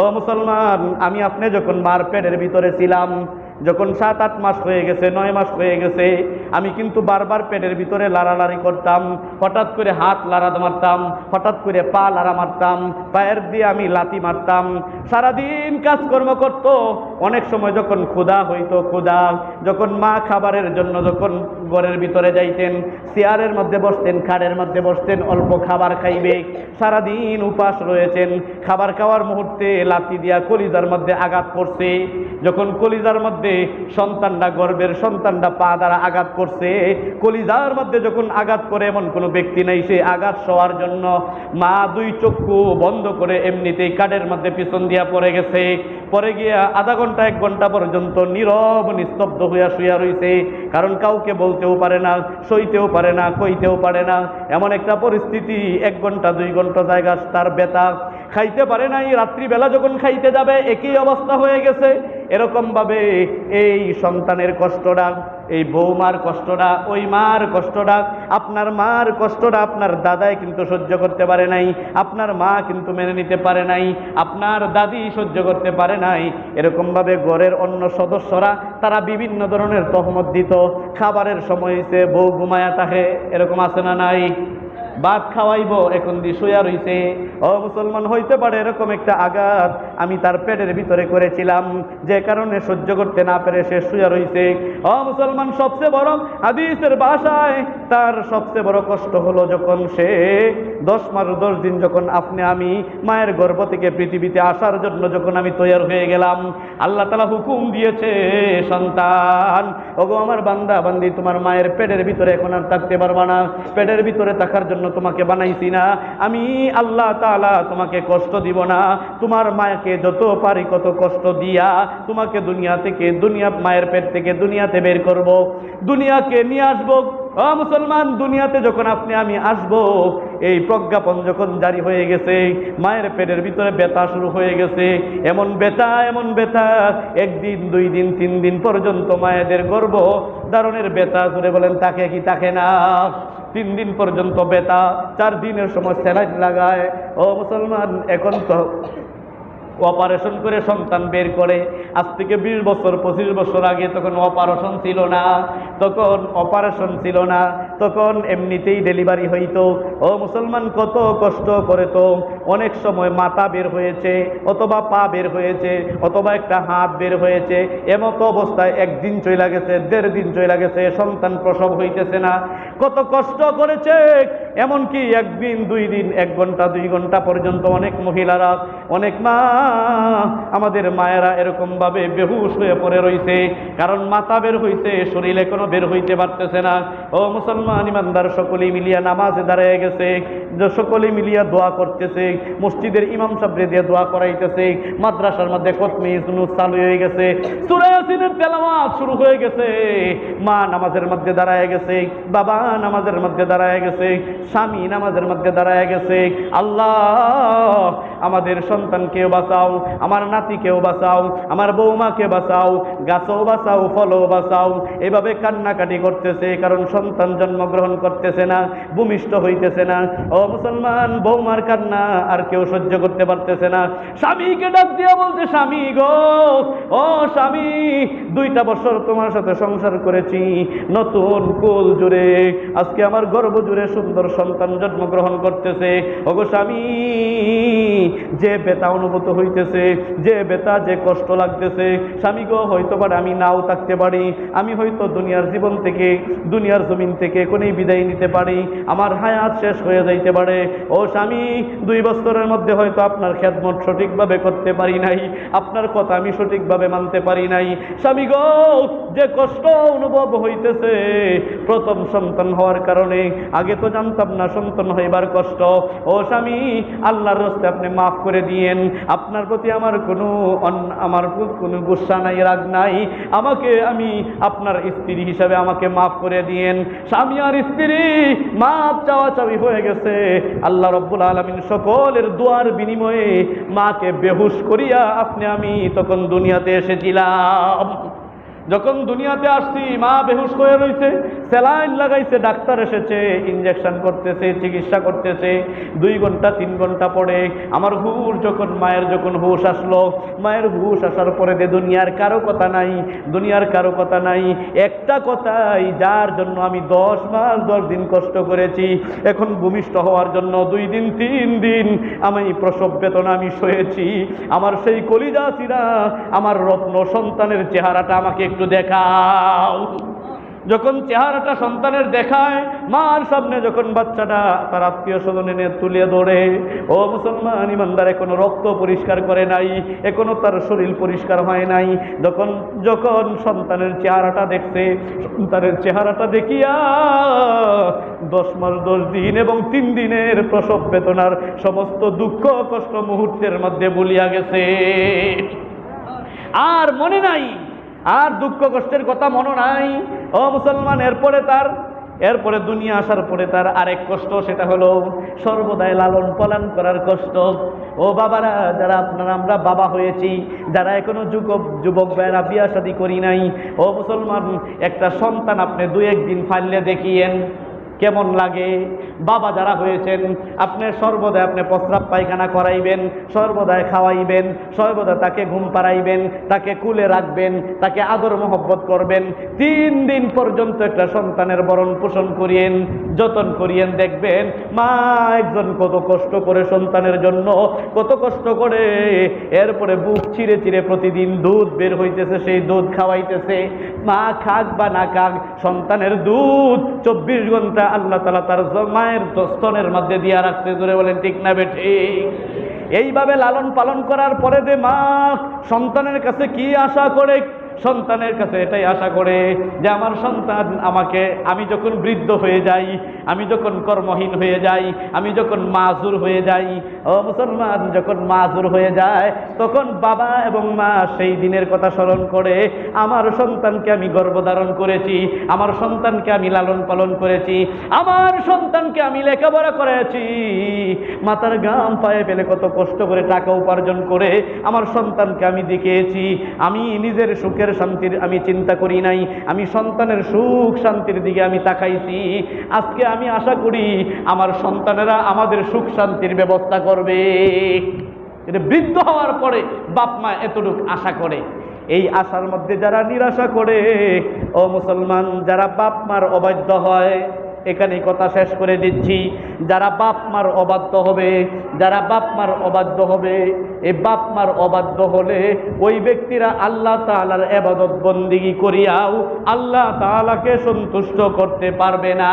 A: ও মুসলমান, আমি আপনি যখন মার পেটের ভিতরে ছিলাম, যখন 7-8 মাস হয়ে গেছে, 9 মাস হয়ে গেছে, আমি কিন্তু বারবার পেটের ভিতরে লাড়ালাড়ি করতাম, হঠাৎ করে হাত লাড়া মারতাম, হঠাৎ করে পা লাড়া মারতাম, পায়ের দিয়ে আমি লাথি মারতাম, সারাদিন কাজকর্ম করত। অনেক সময় যখন ক্ষুধা হইতো, ক্ষুধা যখন মা খাবারের জন্য যখন ঘরের ভিতরে যাইতেন, চেয়ারের মধ্যে বসতেন, খাটের মধ্যে বসতেন, অল্প খাবার খাইবে, সারাদিন উপাস রয়েছেন, খাবার খাওয়ার মুহূর্তে লাথি দিয়া কলিজার মধ্যে আঘাত করছে। যখন কলিজার মধ্যে সন্তানটা, গর্ভের সন্তানটা পা দ্বারা আঘাত করছে, কলিজার মধ্যে যখন আঘাত করে এমন কোনো ব্যক্তি নাই সে আঘাত সওয়ার জন্য মা 2 চক্ষু বন্ধ করে এমনিতেই কাঠের মধ্যে পিছন দিয়া পড়ে গেছে। পরে গিয়া আধা ঘন্টা 1 ঘন্টা পর্যন্ত নীরব নিস্তব্ধ হইয়া শুইয়া রইছে, কারণ কাউকে বলতেও পারে না, সইতেও পারে না, কইতেও পারে না। এমন একটা পরিস্থিতি, 1 ঘন্টা 2 ঘন্টা জায়গা তার ব্যথা, খাইতে পারে নাই। রাত্রিবেলা যখন খাইতে যাবে একই অবস্থা হয়ে গেছে। এরকম ভাবে এই সন্তানের কষ্টটা, এই বৌমার কষ্টটা, ওই মার কষ্টটা, আপনার মার কষ্টটা আপনার দাদাই কিন্তু সহ্য করতে পারে নাই, আপনার মা কিন্তু মেনে নিতে পারে নাই, আপনার দাদি সহ্য করতে পারে নাই। এরকম ভাবে ঘরের অন্য সদস্যরা তারা বিভিন্ন ধরনের তহমত দিত। খাবারের সময় হইছে, বউ ঘুমায়া থাকে, এরকম আছে না নাই? ভাত খাওয়াইব, এখন দি শুয়া রইছে। ও মুসলমান, হইতে পারে এরকম একটা আঘাত আমি তার পেটের ভিতরে করেছিলাম, যে কারণে সহ্য করতে না পেরে সে শুয়া রইছে। ও মুসলমান, সবচেয়ে বড় হাদিসের ভাষায় তার সবচেয়ে বড় কষ্ট হলো যখন সে 10 মাস 10 দিন যখন আমি মায়ের গর্ভ থেকে পৃথিবীতে আসার জন্য যখন আমি তৈরি হয়ে গেলাম, আল্লাহ তাআলা হুকুম দিয়েছে, সন্তান, ওগো আমার বান্দা বান্দি, তোমার মায়ের পেটের ভিতরে এখন আর থাকতে পারবা না, পেটের ভিতরে থাকার জন্য তোমাকে বানাইছি না আমি আল্লাহ তাআলা, তোমাকে কষ্ট দিব না। তোমার মাকে যত পারি কত কষ্ট দিয়া তোমাকে দুনিয়া থেকে, মায়ের পেট থেকে দুনিয়াতে বের করব, দুনিয়াকে নিয়ে আসবো। ও মুসলমান, দুনিয়াতে যখন আমি আসব, এই প্রজ্ঞাপন যখন জারি হয়ে গেছে, মায়ের পেটের ভিতরে ব্যথা শুরু হয়ে গেছে। এমন ব্যথা, এমন ব্যথা, 1 দিন 2 দিন 3 দিন পর্যন্ত মায়েদের গর্ভ ধারণের ব্যথা, জুড়ে বলেন থাকে কি থাকে না? 3 দিন পর্যন্ত ব্যথা, 4 দিনের সময় স্যালাইন লাগায়। ও মুসলমান, এখন তো অপারেশন করে সন্তান বের করে। আজ থেকে 20 বছর 25 বছর আগে তখন অপারেশন ছিল না, তখন অপারেশন ছিল না, তখন এমনিতেই ডেলিভারি হইতো। ও মুসলমান, কত কষ্ট করে তো অনেক সময় মাথা বের হয়েছে, অথবা পা বের হয়েছে, অথবা একটা হাত বের হয়েছে। এমতো অবস্থায় 1 দিন চলে গেছে, 1.5 দিন চলে গেছে, সন্তান প্রসব হইতেছে না। কত কষ্ট করেছে, এমনকি 1 দিন 2 দিন 1 ঘন্টা 2 ঘন্টা পর্যন্ত অনেক মহিলারা, অনেক মা, আমাদের মায়েরা এরকম ভাবে বেহুশ হয়ে পড়ে রইছে, কারণ মাথা বের হইছে, শরীর এখনো বের হইতে পারতেছে না। ও মুসলমান ইমানদার, সকলেই মিলিয়া নামাজে দাঁড়িয়ে গেছে, সকলেই মিলিয়া দোয়া করতেছে, মসজিদের ইমাম সাহেব দিয়ে দোয়া করাইতেছে, মাদ্রাসার মধ্যে খতমে ইউনূস চালু হয়ে গেছে, সূরা ইয়াসিনের তেলাওয়াত শুরু হয়ে গেছে। মা নামাজের মধ্যে দাঁড়ায় গেছে, বাবা নামাজের মধ্যে দাঁড়ায় গেছে, স্বামী নামাজের মধ্যে দাঁড়ায় গেছে। আল্লাহ, আমাদের সন্তানকেও বাঁচাও, আমার নাতিকেও বাঁচাও, আমার বৌমাকে বাঁচাও, গাছও বাঁচাও, ফলও বাঁচাও। এভাবে কান্নাকাটি করতেছে, কারণ সন্তান জন্মগ্রহণ করতেছে না, ভূমিষ্ঠ হইতেছে না। ও মুসলমান, বৌমার কান্না আর কেউ সহ্য করতে পারতেছে না। স্বামীকে ডাক দিয়া বলছে, স্বামী গো, ও স্বামী, 2টা বছর তোমার সাথে সংসার করেছি, নতুন কুল জুড়ে আজকে আমার গর্ভ জুড়ে সুন্দর সন্তান জন্মগ্রহণ করতেছে। ওগো স্বামী, যে ব্যথা অনুভূত হইতেছে, যে ব্যথা, যে কষ্ট লাগতেছে, স্বামী গো, হয়তো বা আমি নাও থাকতে পারি, আমি হয়তো দুনিয়ার জীবন থেকে, দুনিয়ার জমিন থেকে এখনই বিদায় নিতে পারি, আমার হায়াত শেষ হয়ে যাইতে পারে। ও স্বামী, 2 বছরের মধ্যে হয়তো আপনার খেদমত সঠিকভাবে করতে পারি নাই, আপনার কথা আমি সঠিকভাবে মানতে পারি নাই। স্বামী গো, যে কষ্ট অনুভব হইতেছে প্রথম সন্তান হওয়ার কারণে, আগে তো জানতাম না সন্তান হইবার কষ্ট। ও স্বামী, আল্লাহর রাস্তায় আপনি মাফ করে দিয়েন। আপনার প্রতি আমার কোনো গুসা নাই, রাগ নাই। আমি আপনার স্ত্রী হিসাবে আমাকে মাফ করে দিয়েন। স্বামী আর স্ত্রী মাফ চাওয়াচাওয়ি হয়ে গেছে। আল্লাহ রাব্বুল আলামিন সকলের দোয়ার বিনিময়ে মাকে বেহুশ করিয়া আমি তখন দুনিয়াতে এসেছিলাম। যখন দুনিয়াতে আসছি মা বেহুশ হয়ে রয়েছে, স্যালাইন লাগাইছে, ডাক্তার এসেছে, ইনজেকশন করতেছে, চিকিৎসা করতেছে। 2 ঘন্টা 3 ঘন্টা পরে আমার মায়ের যখন হুশ আসলো, মায়ের হুশ আসার পরে দুনিয়ার কারো কথা নাই, একটা কথাই, যার জন্য আমি 10 মাস 10 দিন কষ্ট করেছি, এখন ভূমিষ্ঠ হওয়ার জন্য 2 দিন 3 দিন আমি প্রসব বেদনা আমি সয়েছি। আমার সেই কলিজা চিরা আমার রত্ন সন্তানের চেহারাটা আমাকে একটু দেখাও। যখন চেহারাটা সন্তানের দেখায়, মার সামনে যখন বাচ্চাটা তার আত্মীয় স্বজন এনে তুলে ধরে, ও মুসলমান ইমানদার, এখনো রক্ত পরিষ্কার করে নাই, এখনো তার শরীর পরিষ্কার হয় নাই। যখন সন্তানের চেহারাটা দেখছে, সন্তানের চেহারাটা দেখিয়া 10 মাস 10 দিন এবং 3 দিনের প্রসব বেদনার সমস্ত দুঃখ কষ্ট মুহূর্তের মধ্যে ভুলিয়া গেছে। আর মনে নাই, আর দুঃখ কষ্টের কথা মনে নাই। ও মুসলমান, এরপরে দুনিয়া আসার পরে তার আরেক কষ্ট, সেটা হলো সর্বদাই লালন পালন করার কষ্ট। ও বাবারা, যারা আমরা বাবা হয়েছি, যারা এখনো যুবক ভাইয়েরা বিয়া শাদী করি নাই, ও মুসলমান, একটা সন্তান আপনি 2-1 দিন ফাইলে দেখিয়েন কেমন লাগে। বাবা যারা হয়েছেন, আপনি সর্বদাই প্রস্রাব পায়খানা করাইবেন, সর্বদাই খাওয়াইবেন, সর্বদা তাকে ঘুম পাড়াইবেন, তাকে কুলে রাখবেন, তাকে আদর মহব্বত করবেন। 3 দিন পর্যন্ত একটা সন্তানের ভরণ পোষণ করিয়েন, যতন করিয়েন, দেখবেন মা একজন কত কষ্ট করে সন্তানের জন্য, কত কষ্ট করে। এরপরে বুক চিরে চিরে প্রতিদিন দুধ বের হইতেছে, সেই দুধ খাওয়াইতেছে। মা খাক বা না খাক, সন্তানের দুধ 24 ঘন্টা আল্লাহ তাআলা তার মায়ের স্তনের মধ্যে দিয়া রাখতে। ধরে বলেন ঠিক না বেঠিক? এইভাবে লালন পালন করার পরে মা সন্তানের কাছে কি আশা করে? সন্তানের কাছে এটাই আশা করে যে আমার সন্তান আমি যখন বৃদ্ধ হয়ে যাই, আমি যখন কর্মহীন হয়ে যাই, আমি যখন মাজুর হয়ে যাই, ও মুসলমান, যখন মাজুর হয়ে যায়, তখন বাবা এবং মা সেই দিনের কথা স্মরণ করে, আমার সন্তানকে আমি গর্ভধারণ করেছি, আমার সন্তানকে আমি লালন পালন করেছি, আমার সন্তানকে আমি লেখাপড়া করেছি, মাথার ঘাম পায়ে ফেলে কত কষ্ট করে টাকা উপার্জন করে আমার সন্তানকে আমি দেখিয়েছি। আমি নিজের সুখের শান্তির আমি চিন্তা করি নাই, আমি সন্তানের সুখ শান্তির দিকে আমি তাকাইছি। আজকে আমি আশা করি আমার সন্তানেরা আমাদের সুখ শান্তির ব্যবস্থা করবে। এটা বৃদ্ধ হওয়ার পরে বাপ মা এতটুকু আশা করে। এই আশার মধ্যে যারা নিরাশা করে, ও মুসলমান, যারা বাপ মার অবাধ্য হয়, এখানে কথা শেষ করে দিচ্ছি, যারা বাপ মার অবাধ্য হবে, এই বাপ মার অবাধ্য হলে ওই ব্যক্তিরা আল্লাহ তাআলার ইবাদত বন্দেগী করিয়াও আল্লাহ তাআলাকে সন্তুষ্ট করতে পারবে না।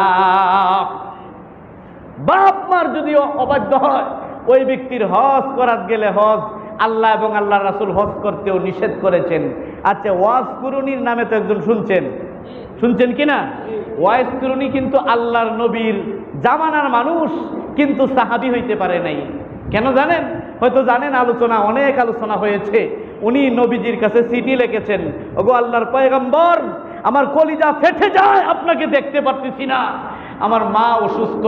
A: বাপ মার যদি অবাধ্য হয়, ওই ব্যক্তির হজ করার গেলে হজ আল্লাহ এবং আল্লাহ রাসূল হজ করতেও নিষেধ করেছেন। আচ্ছা, ওয়াজ কুরুনির নামে তো একজন শুনছেন কিনা? ওয়াইস কুরুনি কিন্তু আল্লাহর নবীর জামানার মানুষ, কিন্তু সাহাবী হইতে পারে নাই। কেন জানেন? হয়তো জানেন, অনেক আলোচনা হয়েছে। উনি নবীজির কাছে চিঠি লিখেছেন, ওগো আল্লাহর পয়গম্বর, আমার কলিজা ফেটে যায়, আপনাকে দেখতে পারতেছি না, আমার মা অসুস্থ,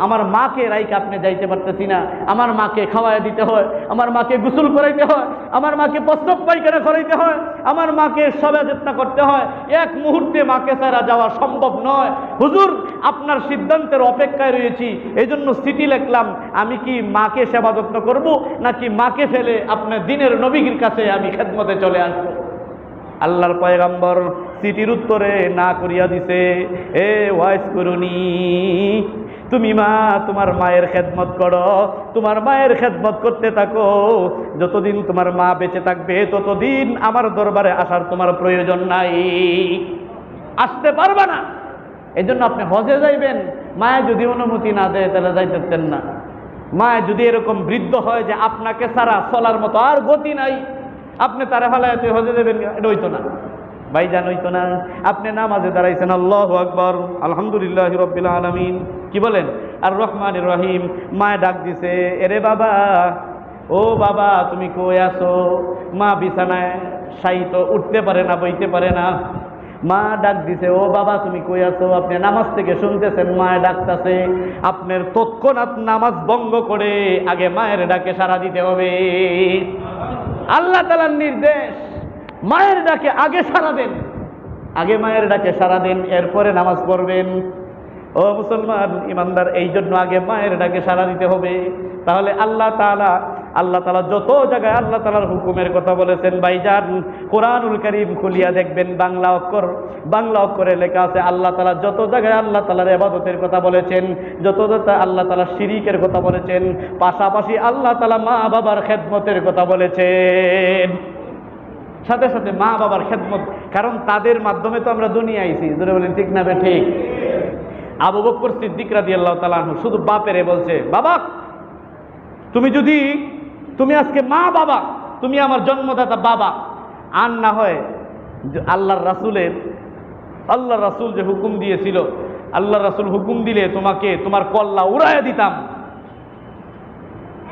A: আমার মাকে রাইকে আপনি যাইতে পারতেছি না, আমার মাকে খাওয়াই দিতে হয়, আমার মাকে গোসল করাইতে হয়, আমার মাকে প্রস্রাব পায়খানা করাইতে হয়, আমার মাকে সেবা যত্ন করতে হয়, এক মুহূর্তে মাকে ছাড়া যাওয়া সম্ভব নয়। হুজুর, আপনার সিদ্ধান্তের অপেক্ষায় রয়েছি, এই জন্য চিঠি লিখলাম, আমি কি মাকে সেবা যত্ন করব, নাকি মাকে ফেলে আপনার দিনের নবীর কাছে আমি খেদমতে চলে আসবো? আল্লাহর পয়গম্বর চিঠির উত্তরে না করিয়া দিছে, এ ওয়াইস কুরুনি, তুমি তোমার মায়ের খেদমত করো, তোমার মায়ের খেদমত করতে থাকো, যতদিন তোমার মা বেঁচে থাকবে ততদিন আমার দরবারে আসার তোমার প্রয়োজন নাই, আসতে পারবে না। এই জন্য আপনি হজে যাইবেন, মায়ে যদি অনুমতি না দেয় তাহলে যাইতেন না। মায়ে যদি এরকম বৃদ্ধ হয় যে আপনাকে ছাড়া চলার মতো আর গতি নাই, আপনি তারা ফেলায় হজে যাবেন, এটা হইতো না ভাইজান, হইতো না। আপনি নামাজে দাঁড়াইছেন, আল্লাহু আকবার, আলহামদুলিল্লাহি রাব্বিল আলামিন, কি বলেন, আর রহমানির রহিম, মায়ে ডাক দিছে, এরে বাবা, ও বাবা তুমি কই আছো? মা বিছানায় শায়িত, উঠতে পারে না, বইতে পারে না। মা ডাক দিছে, ও বাবা তুমি কই আছো? আপনি নামাজ থেকে শুনতেছেন মায়ে ডাকতেছে। আপনার তৎক্ষণাৎ নামাজ ভঙ্গ করে আগে মায়ের ডাকে সাড়া দিতে হবে। আল্লাহ তাআলার নির্দেশ, মায়ের ডাকে আগে সাড়া দেন, আগে মায়ের ডাকে সাড়া দিন, এরপরে নামাজ পড়বেন। ও মুসলমান ইমানদার, এই জন্য আগে মায়ের ডাকে সাড়া দিতে হবে। তাহলে আল্লাহ তাআলা যত জায়গায় আল্লাহ তাআলার হুকুমের কথা বলেছেন ভাইজান, কোরআনুল কারীম খুলিয়া দেখবেন বাংলা অক্ষরে লেখা আছে আল্লাহ তাআলা যত জায়গায় আল্লাহ তাআলার ইবাদতের কথা বলেছেন, যত জায়গায় আল্লাহ তাআলা শিরিকের কথা বলেছেন, পাশাপাশি আল্লাহ তাআলা মা বাবার খেদমতের কথা বলেছেন। সাথে সাথে মা বাবার খেদমত, কারণ তাদের মাধ্যমে তো আমরা দুনিয়া আইছি। জোরে বলেন ঠিক না ঠিক? আবু বকর সিদ্দিক রাদিয়াল্লাহু তাআলা আনহু শুধু বাপেরে বলছে, বাবা তুমি আজকে মা বাবা, তুমি আমার জন্মদাতা বাবা, আর না হয় আল্লাহর রাসূল যে হুকুম দিয়েছিল, আল্লাহর রাসূল হুকুম দিলে তোমাকে তোমার কল্লা উড়াইয়া দিতাম।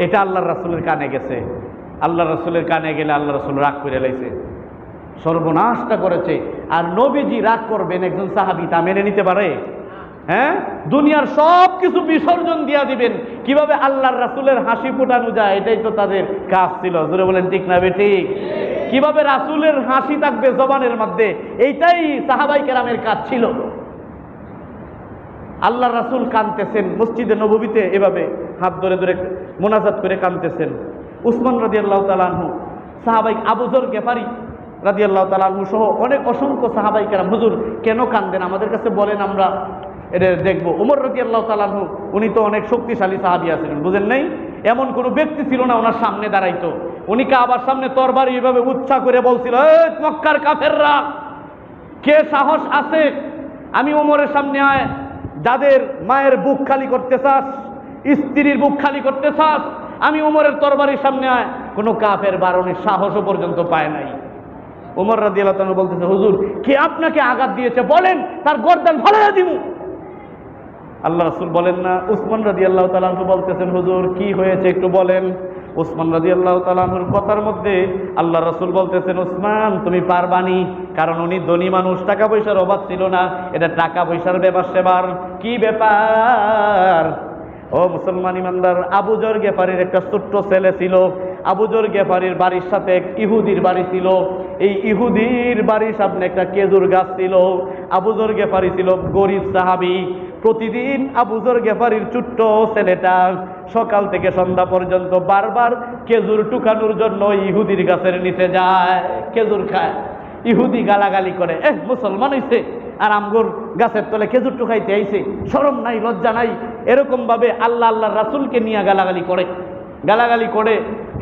A: এটা আল্লাহর রাসূলের কানে গেছে। আল্লাহর রাসূলের কানে গেলে আল্লাহ রাসূল রাগ করে লাইছে, সর্বনাশটা করেছে। আর নবীজি রাগ করবেন একজন সাহাবী তা মেনে নিতে পারে? হ্যাঁ, দুনিয়ার সব কিছু বিসর্জন দিয়া দিবেন, কিভাবে আল্লাহর রাসূলের হাসি ফোটানো যায়, এটাই তো তাদের কাজ ছিল। জোরে বলেন ঠিক না ঠিক? কিভাবে রাসূলের হাসি থাকবে জবানের মধ্যে, এইটাই সাহাবায়ে কেরামের কাজ ছিল। আল্লাহর রাসূল কাঁদতেছেন মসজিদে নববীতে, এভাবে হাত ধরে ধরে মোনাজাত করে কাঁদতেছেন। উসমান রাদিয়াল্লাহু তাআলা আনহু, সাহাবায়ে আবু যর গেফারি রাদিয়াল্লাহু তাআলা আনহু সহ অসংখ্য সাহাবায়ে কেরাম, হুজুর কেন কাঁদেন আমাদের কাছে বলেন, আমরা এটা দেখবো। উমর রাদিয়াল্লাহু তাআলা আনহু, উনি তো অনেক শক্তিশালী সাহাবী আছিলেন, বুঝেন নাই? এমন কোনো ব্যক্তি ছিল না ওনার সামনে দাঁড়াইতো। উনি কাবার সামনে তরবারি এভাবে উচ্চা করে বলছিল, এই মক্কার কাফেররা, কে সাহস আছে আমি ওমরের সামনে আয়, যাদের মায়ের বুক খালি করতে চাস, স্ত্রীর বুক খালি করতে চাস, আমি ওমরের তরবারির সামনে আয়। কোনো কাফের বারণের সাহসও পর্যন্ত পায় নাই। ওমর রাদিয়াল্লাহু তাআলা বলতেছে, হুজুর কে আপনাকে আঘাত দিয়েছে বলেন, তার গর্দান ফালাইয়া দিব। আল্লাহ রাসূল বলেন না। উসমান রাদিয়াল্লাহু তাআলা বলতেছেন, হুজুর কি হয়েছে একটু বলেন। উসমান রাদিয়াল্লাহু তাআলা কথার মধ্যে আল্লাহ রাসূল বলতেছেন, উসমান তুমি পারবানি, কারণ উনি ধনী মানুষ, টাকা পয়সার অভাব ছিল না, এটা টাকা পয়সার ব্যাপার। কি ব্যাপার? ও মুসলমান ইমানদার, আবু যর গেফারির একটা ছোট্ট ছেলে ছিল। আবু যর গেফারির বাড়ির সাথে এক ইহুদির বাড়ি ছিল। এই ইহুদির বাড়ির সামনে একটা খেজুর গাছ ছিল। আবু যর গেফারি ছিল গরিব সাহাবী। প্রতিদিন আবু যর গেফারির ছোট্ট ছেলেটা সকাল থেকে সন্ধ্যা পর্যন্ত বারবার খেজুর টুকানোর জন্য ইহুদির গাছের নিচে যায়, খেজুর খায়। ইহুদি গালাগালি করে, মুসলমান হইছে আর আমগুর গাছের তলে খেজুর টুকাইতে আইছে, শরম নাই, লজ্জা নাই। এরকম ভাবে আল্লাহর রাসূলকে নিয়ে গালাগালি করে।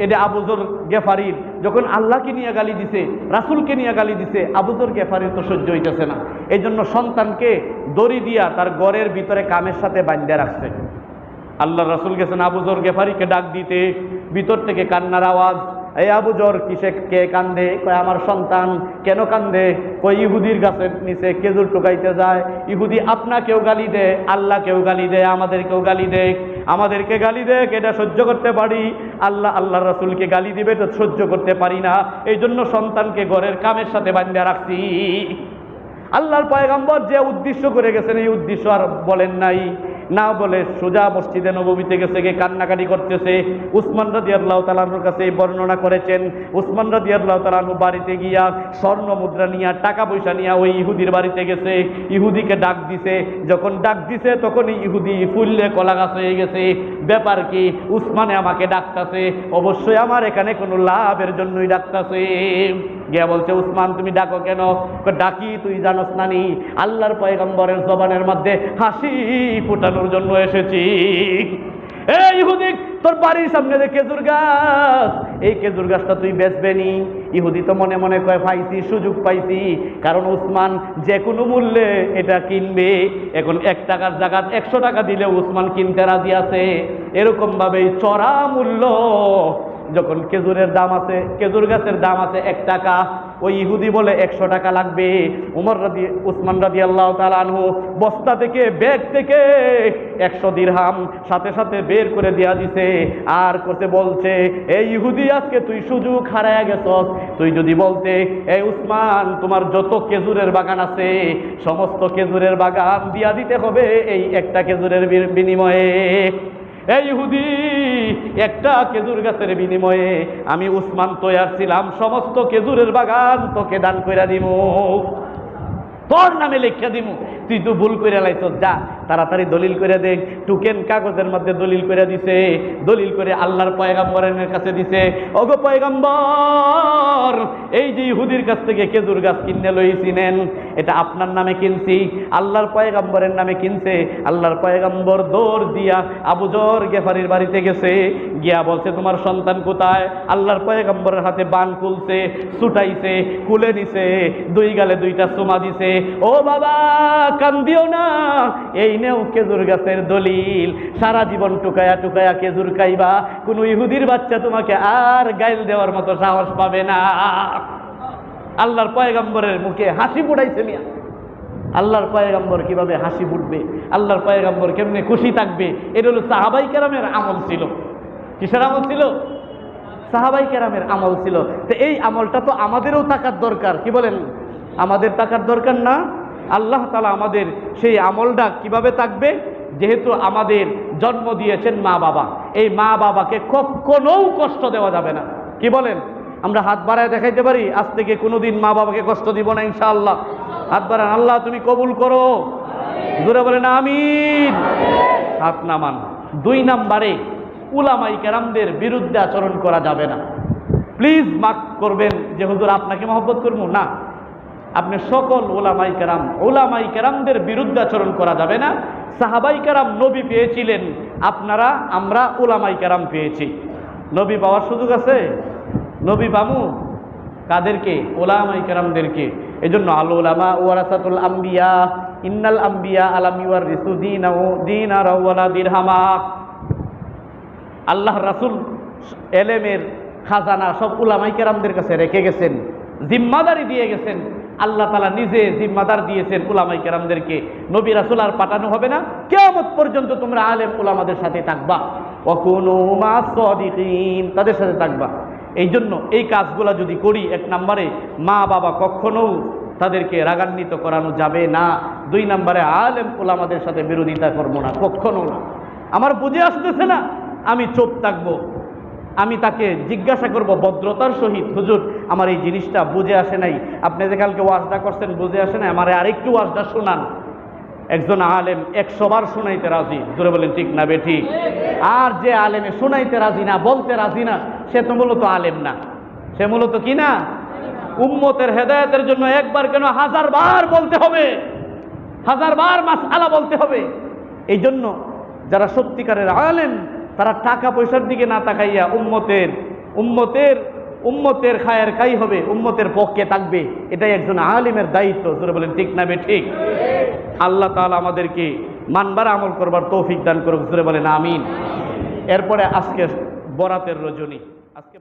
A: এটা আবু যর গেফারির যখন আল্লাহকে নিয়ে গালি দিছে, রাসূলকে নিয়ে গালি দিছে, আবু যর গেফারির তো সহ্য হইতেছে না। এই জন্য সন্তানকে দড়ি দিয়া তার ঘরের ভিতরে কামের সাথে বাঁধিয়ে রাখছে। আল্লাহর রাসূল গেছেন আবু যর গেফারিকে ডাক দিতে, ভিতর থেকে কান্নার আওয়াজ। এই আবু যর কে কান্দে? কয় আমার সন্তান। কেন কান্দে? কই ইহুদির গাছের নিচে খেজুর টুকাইতে যায়। ইহুদি আপনাকেও গালি দেয়, আল্লাহকেও গালি দেয়, আমাদেরকেও গালি দেয়। আমাদেরকে গালি দেয়, এটা সহ্য করতে পারি, আল্লাহর রাসূলকে গালি দিবে তো সহ্য করতে পারি না। এই জন্য সন্তানকে ঘরের কামের সাথে বাঁধিয়ে রাখছি। আল্লাহর পয়গম্বর যে উদ্দেশ্য করে গেছেন, এই উদ্দেশ্য আর বলেন নাই, না বলে সোজা মসজিদে নববীতে গেছে, গিয়ে কান্নাকাটি করতেছে। উসমান রাদিয়াল্লাহু তাআলা আনহুর কাছে এই বর্ণনা করেছেন। উসমান রাদিয়াল্লাহু তাআলা আনহু বাড়িতে গিয়া স্বর্ণ মুদ্রা নিয়ে, টাকা পয়সা নিয়ে ওই ইহুদির বাড়িতে গেছে। ইহুদিকে ডাক দিছে। যখন ডাক দিছে তখন ইহুদি ফুললে কলা গাছ হয়ে গেছে। ব্যাপার কি? উসমানে আমাকে ডাকতেছে, অবশ্যই আমার এখানে কোনো লাভের জন্যই ডাকতেছে। গিয়া বলছে, উসমান তুমি ডাকো কেন? ডাকি তুই জানোস নানি, আল্লাহর পয়গম্বরের জবানের মধ্যে হাসি ফুটানোর জন্য এসেছি। এই ইহুদি, তোর বাড়ির সামনে যে খেজুর গাছ, এই খেজুর গাছটা তুই বেচবে নি? ইহুদি তো মনে মনে কয়, পাইছি, সুযোগ পাইছি, কারণ উসমান যে কোনো মূল্যে এটা কিনবে। এখন 1 টাকার জায়গা 100 টাকা দিলে উসমান কিনতে রাজি আছে। এরকম ভাবেই চড়া মূল্য, যখন খেজুরের দাম আছে, খেজুর গাছের দাম আছে 1 টাকা, ওই ইহুদি বলে 100 টাকা লাগবে। উসমান রাদিয়াল্লাহু তাআলা আনহু বস্তা থেকে ব্যাগ থেকে 100 দিরহাম সাথে সাথে বের করে দিয়া দিছে, আর কোসে বলছে, এই ইহুদি আজকে তুই সুযোগ হারায়া গেছস, তুই যদি বলতে এই উসমান তোমার যত খেজুরের বাগান আছে সমস্ত খেজুরের বাগান দিয়া দিতে হবে এই একটা খেজুরের বিনিময়ে। এই ইহুদি, একটা খেজুর গাছের বিনিময়ে আমি উসমান তৈয়ার ছিলাম সমস্ত খেজুরের বাগান তোকে দান কইরা দিমু, তোর নামে লেখা দিমু, তুই তো ভুল কইরা লাইছস, যা তাড়াতাড়ি দলিল করে দেখ। টুকেন কাগজের মধ্যে দলিল করে দিছে, দলিল করে আল্লাহর পয়গম্বরের কাছে দিছে, ওগো পয়গম্বর, এই যে ইহুদির কাছ থেকে খেজুর গাছ কিনে লইছিলেন এটা আপনার নামে কিনছি, আল্লাহর পয়গম্বরের নামে কিনছে। আল্লাহর পয়গম্বর দৌড় দিয়া আবু যর গেফারির বাড়িতে গেছে, গিয়া বলছে তোমার সন্তান কোথায়? আল্লাহর পয়গম্বরের হাতে বান খুলছে, ছুটাইছে, কুলে নিছে, দুই গালে দুইটা চুমা দিছে। ও বাবা কান্দিও না, এই নেও খেজুর গাছের দলিল, সারা জীবন টুকায়া টুকায়া খেজুর খাইবা, কোন ইহুদির বাচ্চা তোমাকে আর গাইল দেওয়ার মতো সাহস পাবে না। আল্লাহর পয়গম্বরের মুখে হাসি ফুটাইছে মিয়া। আল্লাহর পয়গম্বর কিভাবে হাসি ফুটবে, আল্লাহর পয়গম্বর কেমনে খুশি থাকবে, এটা হলো সাহাবাই কেরামের আমল ছিল। কিসের আমল ছিল? সাহাবাই কেরামের আমল ছিল। তো এই আমলটা তো আমাদেরও থাকার দরকার, কি বলেন? আমাদের থাকার দরকার না? আল্লাহ তাআলা আমাদের সেই আমলটা কিভাবে থাকবে? যেহেতু আমাদের জন্ম দিয়েছেন মা বাবা, এই মা বাবাকে কখনো কষ্ট দেওয়া যাবে না, কি বলেন? আমরা হাত বাড়ায় দেখাইতে পারি আজ থেকে কোনোদিন মা বাবাকে কষ্ট দিব না ইনশাআল্লাহ। হাত বাড়ান, আল্লাহ তুমি কবুল করো, জোরে বলেন আমিন। হাত নামান। 2 নম্বরে উলামায়ে কেরামদের বিরুদ্ধে আচরণ করা যাবে না। প্লিজ মাফ করবেন যে হুজুর আপনাকে মহব্বত করব না, আপনি সকল উলামায়ে কেরামদের বিরুদ্ধে আচরণ করা যাবে না। সাহাবায়ে কেরাম নবী পেয়েছিলেন, আপনারা আমরা উলামায়ে কেরাম পেয়েছি। নবী পাওয়ার সুযোগ আছে? নবী পামু কাদেরকে? উলামায়ে কেরামদেরকে। এজন্য আল উলামা ওয়ারাসাতুল আম্বিয়া, ইন্নাল আম্বিয়া আলাম ইউরিসু দিনার ওয়ালা দিরহামা। আল্লাহ রাসূল এলেমের খাজানা সব উলামায়ে কেরামদের কাছে রেখে গেছেন, জিম্মাদারি দিয়ে গেছেন। আল্লাহ তাআলা নিজে জিম্মাদার দিয়েছেন উলামায়ে কেরামদেরকে। নবী রাসূল আর পাঠানো হবে না, কিয়ামত পর্যন্ত তোমরা আলেম উলামাদের সাথে থাকবা, ওয়াকুনু মা'আস সাদিকিন, তাদের সাথে থাকবা। এই জন্য এই কাজগুলো যদি করি, 1 নম্বরে মা বাবা কখনো তাদেরকে রাগান্বিত করানো যাবে না। 2 নম্বরে আলেম উলামাদের সাথে বিরোধিতা করবো না, কখনো না। আমার বুঝে আসতেছে না, আমি চুপ থাকবো, আমি তাকে জিজ্ঞাসা করব ভদ্রতার সহিত, হুজুর আমার এই জিনিসটা বুঝে আসে নাই, আপনি যে কালকে ওয়াজটা করছেন বুঝে আসে নাই, আমার আরেকটু ওয়াজটা শোনান। একজন আলেম 100 বার শোনাইতে রাজি, জোরে বলেন ঠিক না বেঠিক? আর যে আলেমে শোনাইতে রাজি না, বলতে রাজি না, সে তো মূলত আলেম না, সে মূলত কি না? উম্মতের হেদায়েতের জন্য একবার কেন 1000 বার বলতে হবে, 1000 বার মাসআলা বলতে হবে। এই জন্য যারা সত্যিকারের আলেম তারা টাকা পয়সার দিকে না তাকাইয়া উম্মতের খায়ের খাই হবে, উম্মতের পক্ষে থাকবে। এটাই একজন আলিমের দায়িত্ব, জোরে বলেন ঠিক না বেঠিক? আল্লাহ তাআলা আমাদেরকে মানবার আমল করবার তৌফিক দান করুক, জোরে বলেন আমিন। এরপরে আজকে বরাতের রজনী, আজকে